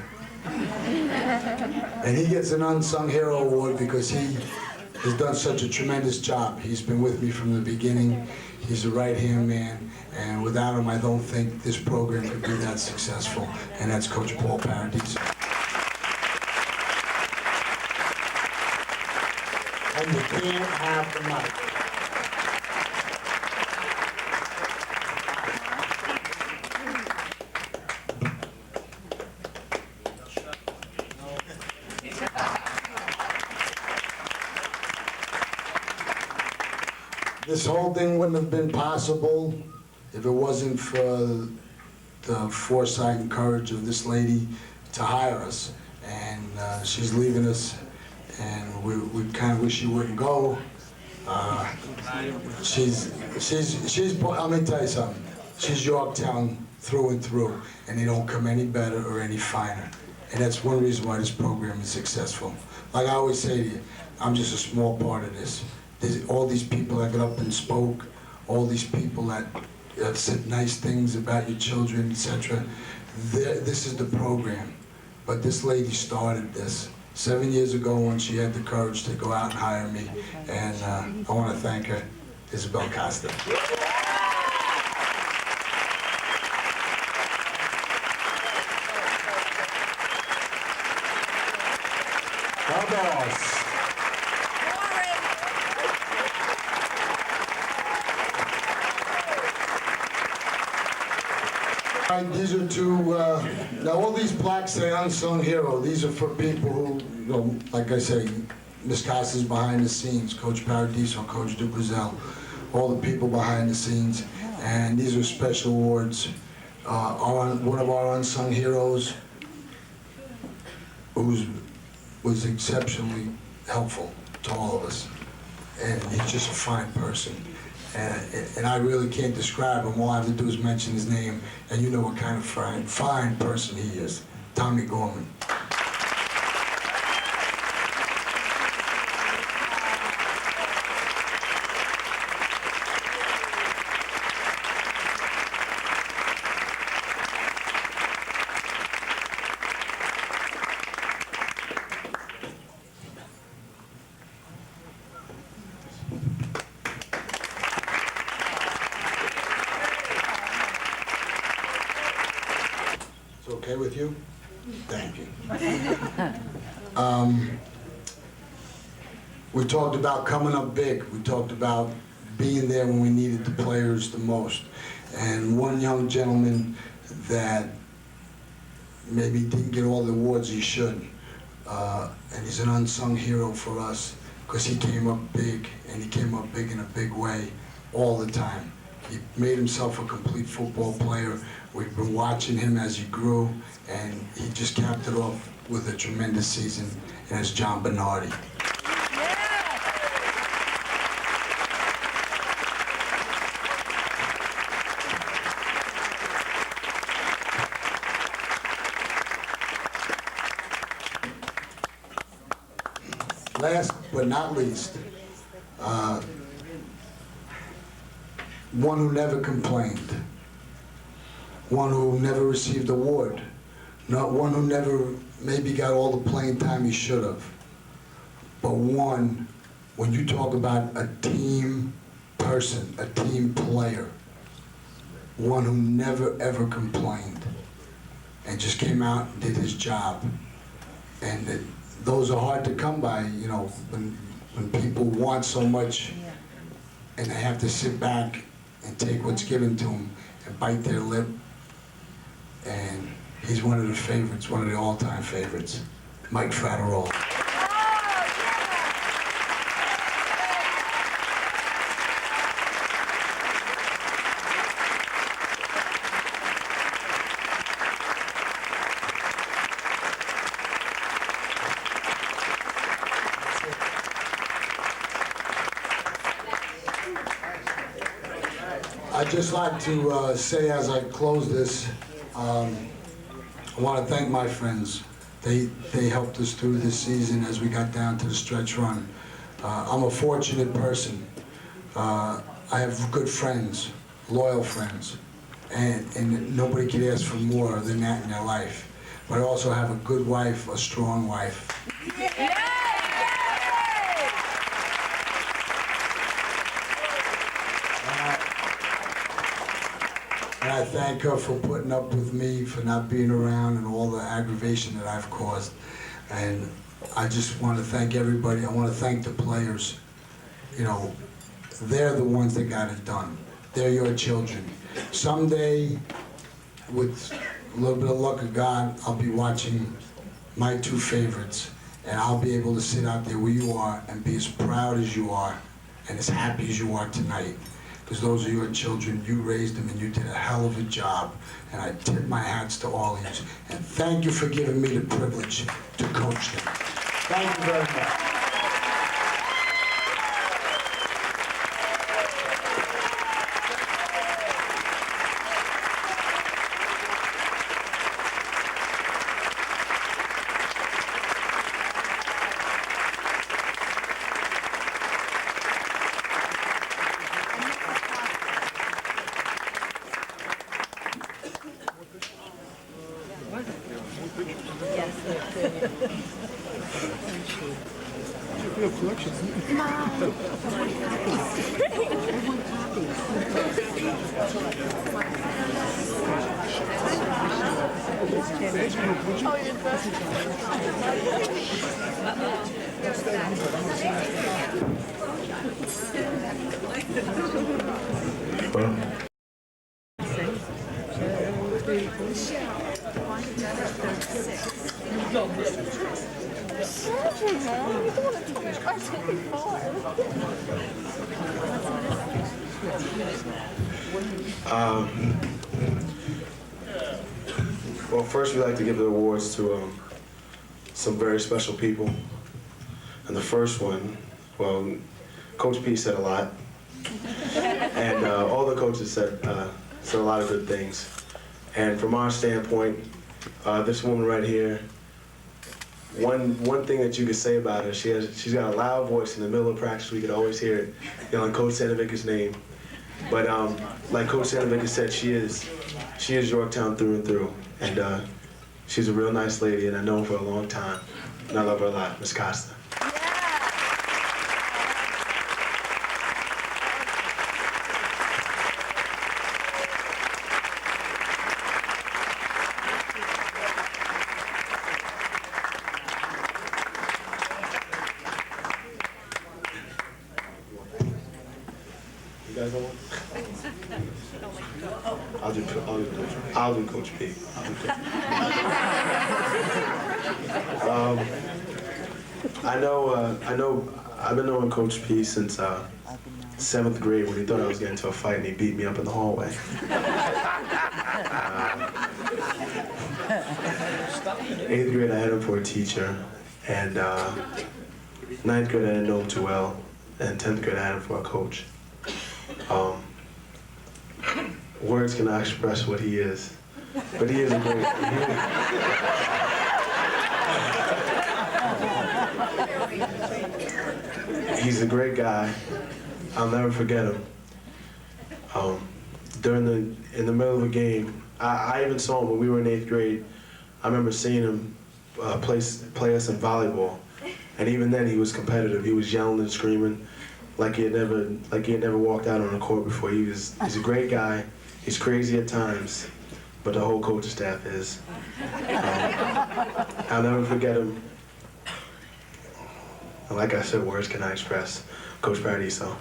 and he gets an Unsung Hero Award because he has done such a tremendous job. He's been with me from the beginning. He's a right-hand man, and without him, I don't think this program could be that successful, and that's Coach Paul Paradise. And you can't have the mic. This whole thing wouldn't have been possible if it wasn't for the foresight and courage of this lady to hire us. And she's leaving us, and we kind of wish she wouldn't go. Let me tell you something. She's Yorktown through and through, and they don't come any better or any finer. And that's one reason why this program is successful. Like I always say to you, I'm just a small part of this. There's all these people that got up and spoke, all these people that said nice things about your children, etc. This is the program. But this lady started this 7 years ago when she had the courage to go out and hire me. And I want to thank her, Isabel Costa. Vamos. All right, these are two, now all these plaques say unsung hero. These are for people who, you know, like I say, Miss Costa's behind the scenes, Coach Paradiso, Coach DuBrazel, all the people behind the scenes. And these are special awards. One of our unsung heroes, who was exceptionally helpful to all of us. And he's just a fine person. And I really can't describe him. All I have to do is mention his name, and you know what kind of fine person he is. Tommy Gorman. Okay with you? Thank you. We talked about coming up big. We talked about being there when we needed the players the most. And one young gentleman that maybe didn't get all the awards he should, and he's an unsung hero for us because he came up big, and he came up big in a big way all the time. He made himself a complete football player. We've been watching him as he grew, and he just capped it off with a tremendous season, and it's John Bernardi. Last but not least, one who never complained, one who never received an award, not one who never maybe got all the playing time he should have, but one, when you talk about a team person, a team player, one who never ever complained and just came out and did his job. And those are hard to come by, you know, when people want so much and they have to sit back and take what's given to them and bite their lip. And he's one of the favorites, one of the all-time favorites, Mike Fraterol. I'd just like to say as I close this, I want to thank my friends. They helped us through this season as we got down to the stretch run. I'm a fortunate person. I have good friends, loyal friends, and nobody could ask for more than that in their life. But I also have a good wife, a strong wife. And I thank her for putting up with me, for not being around, and all the aggravation that I've caused. And I just want to thank everybody. I want to thank the players. You know, they're the ones that got it done. They're your children. Someday, with a little bit of luck of God, I'll be watching my two favorites, and I'll be able to sit out there where you are and be as proud as you are and as happy as you are tonight. because those are your children. You raised them and you did a hell of a job. And I tip my hats to all of you. And thank you for giving me the privilege to coach them. Thank you very much. Well, first we'd like to give the awards to some very special people. And the first one, well, Coach P said a lot. And all the coaches said a lot of good things. And from our standpoint, this woman right here, one thing that you could say about her, she's got a loud voice. In the middle of practice, we could always hear it yelling Coach Sandovic's name. But like Coach Sandovic said, she is Yorktown through and through. And she's a real nice lady, and I know her for a long time. And I love her a lot, Miss Costa. You guys don't want? I'll do Coach P. I've been knowing Coach P since 7th grade when he thought I was getting into a fight and he beat me up in the hallway. 8th grade I had him for a teacher, and 9th grade I didn't know him too well, and 10th grade I had him for a coach. Words cannot express what he is, but he is a great. He's a great guy. I'll never forget him. In the middle of a game, I even saw him when we were in 8th grade. I remember seeing him play us in volleyball, and even then he was competitive. He was yelling and screaming like he had never walked out on a court before. He's a great guy. He's crazy at times, but the whole coaching staff is. I'll never forget him. And like I said, words cannot express Coach Paradiso.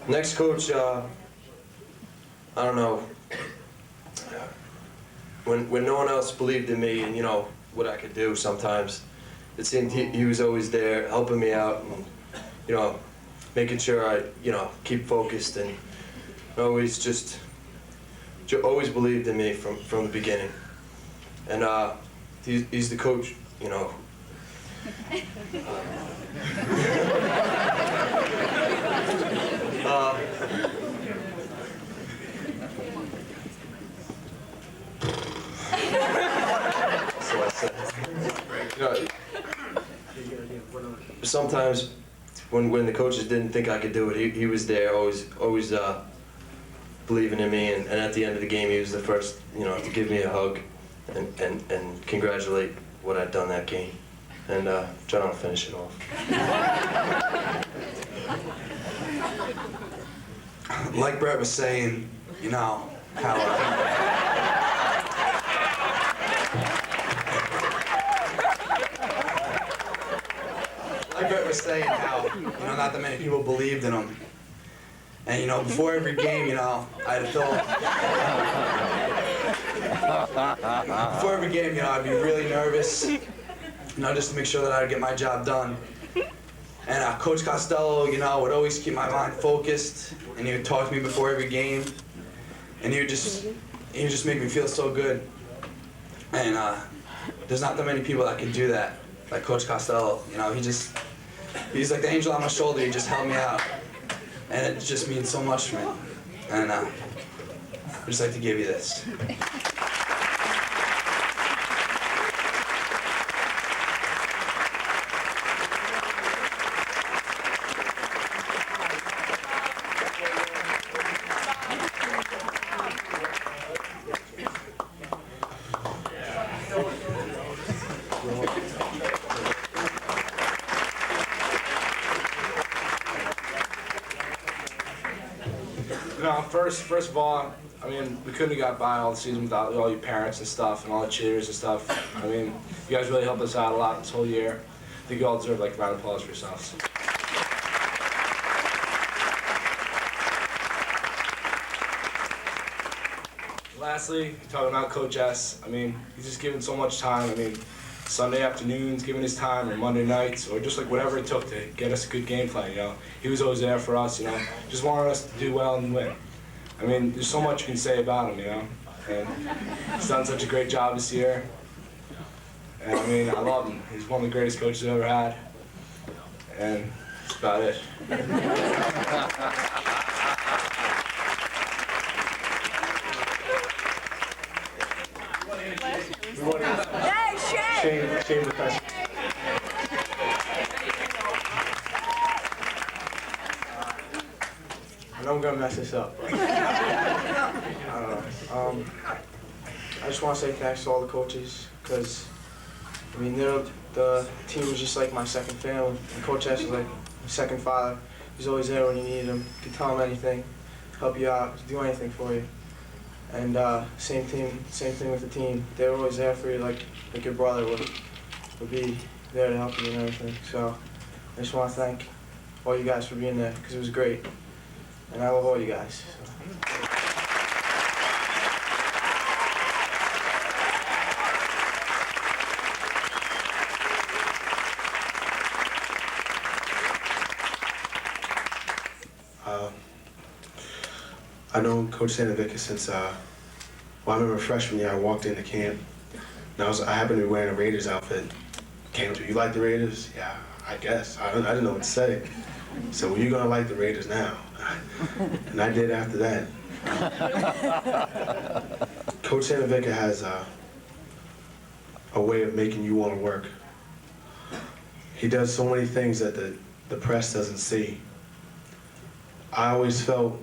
Next coach, I don't know, when no one else believed in me and, you know, what I could do sometimes, it seemed he was always there helping me out and, you know, making sure I, you know, keep focused and always always believed in me from the beginning. And he's the coach, you know. So I said, you know, sometimes when the coaches didn't think I could do it, he was there, always believing in me, and at the end of the game, he was the first, you know, to give me a hug and congratulate what I'd done that game, and try to finish it off. like Brett was saying, you know, how like Brett was saying how, you know, not that many people believed in him. And, you know, before every game, you know, I'd feel... Before every game, you know, I'd be really nervous, you know, just to make sure that I'd get my job done. And Coach Costello, you know, would always keep my mind focused, and he would talk to me before every game, and he would just make me feel so good. And there's not that many people that can do that, like Coach Costello. You know, he's like the angel on my shoulder. He just helped me out, and it just means so much to me. And I'd just like to give you this. First of all, I mean, we couldn't have got by all the season without all you parents and stuff and all the cheers and stuff. I mean, you guys really helped us out a lot this whole year. I think you all deserve like a round of applause for yourselves. Lastly, talking about Coach S, I mean, he's just given so much time. I mean, Sunday afternoons, giving his time, or Monday nights, or just like whatever it took to get us a good game plan, you know. He was always there for us, you know, just wanted us to do well and win. I mean, there's so much you can say about him, you know, and he's done such a great job this year. And I mean, I love him. He's one of the greatest coaches I've ever had. And that's about it. Shane the question. I know I'm gonna mess this up. But I just want to say thanks to all the coaches, because I mean, the team was just like my second family. And Coach S was like my second father. He's always there when you need him. You can tell him anything, help you out, do anything for you. And same thing with the team. They were always there for you, like your brother would be there to help you and everything. So I just want to thank all you guys for being there, because it was great. And I love all you guys. So. I know Coach Sanovica since, well, I remember freshman year I walked into camp, and I happened to be wearing a Raiders outfit. Came to, you like the Raiders? Yeah, I guess. I didn't know what to say. So, well, you're gonna like the Raiders now. And I did after that. Coach Sanovica has a way of making you want to work. He does so many things that the press doesn't see. I always felt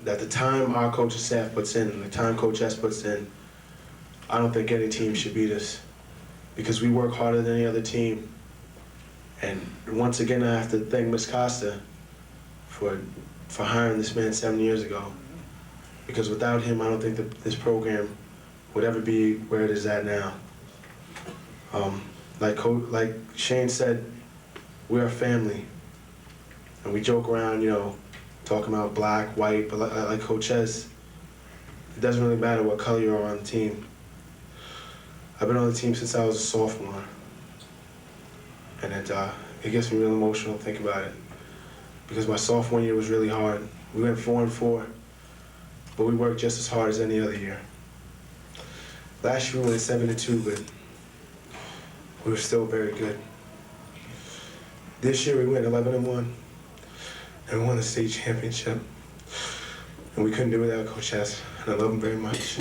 that the time our coaching staff puts in and the time Coach S puts in, I don't think any team should beat us, because we work harder than any other team. And once again, I have to thank Ms. Costa for hiring this man 7 years ago, because without him, I don't think that this program would ever be where it is at now. Like Shane said, we're a family, and we joke around, you know, talking about black, white, but like Coach S, it doesn't really matter what color you are on the team. I've been on the team since I was a sophomore, and it gets me real emotional thinking about it, because my sophomore year was really hard. We went 4-4, but we worked just as hard as any other year. Last year we went 7-2, but we were still very good. This year we went 11-1. And we won the state championship. And we couldn't do it without Coach S. And I love him very much.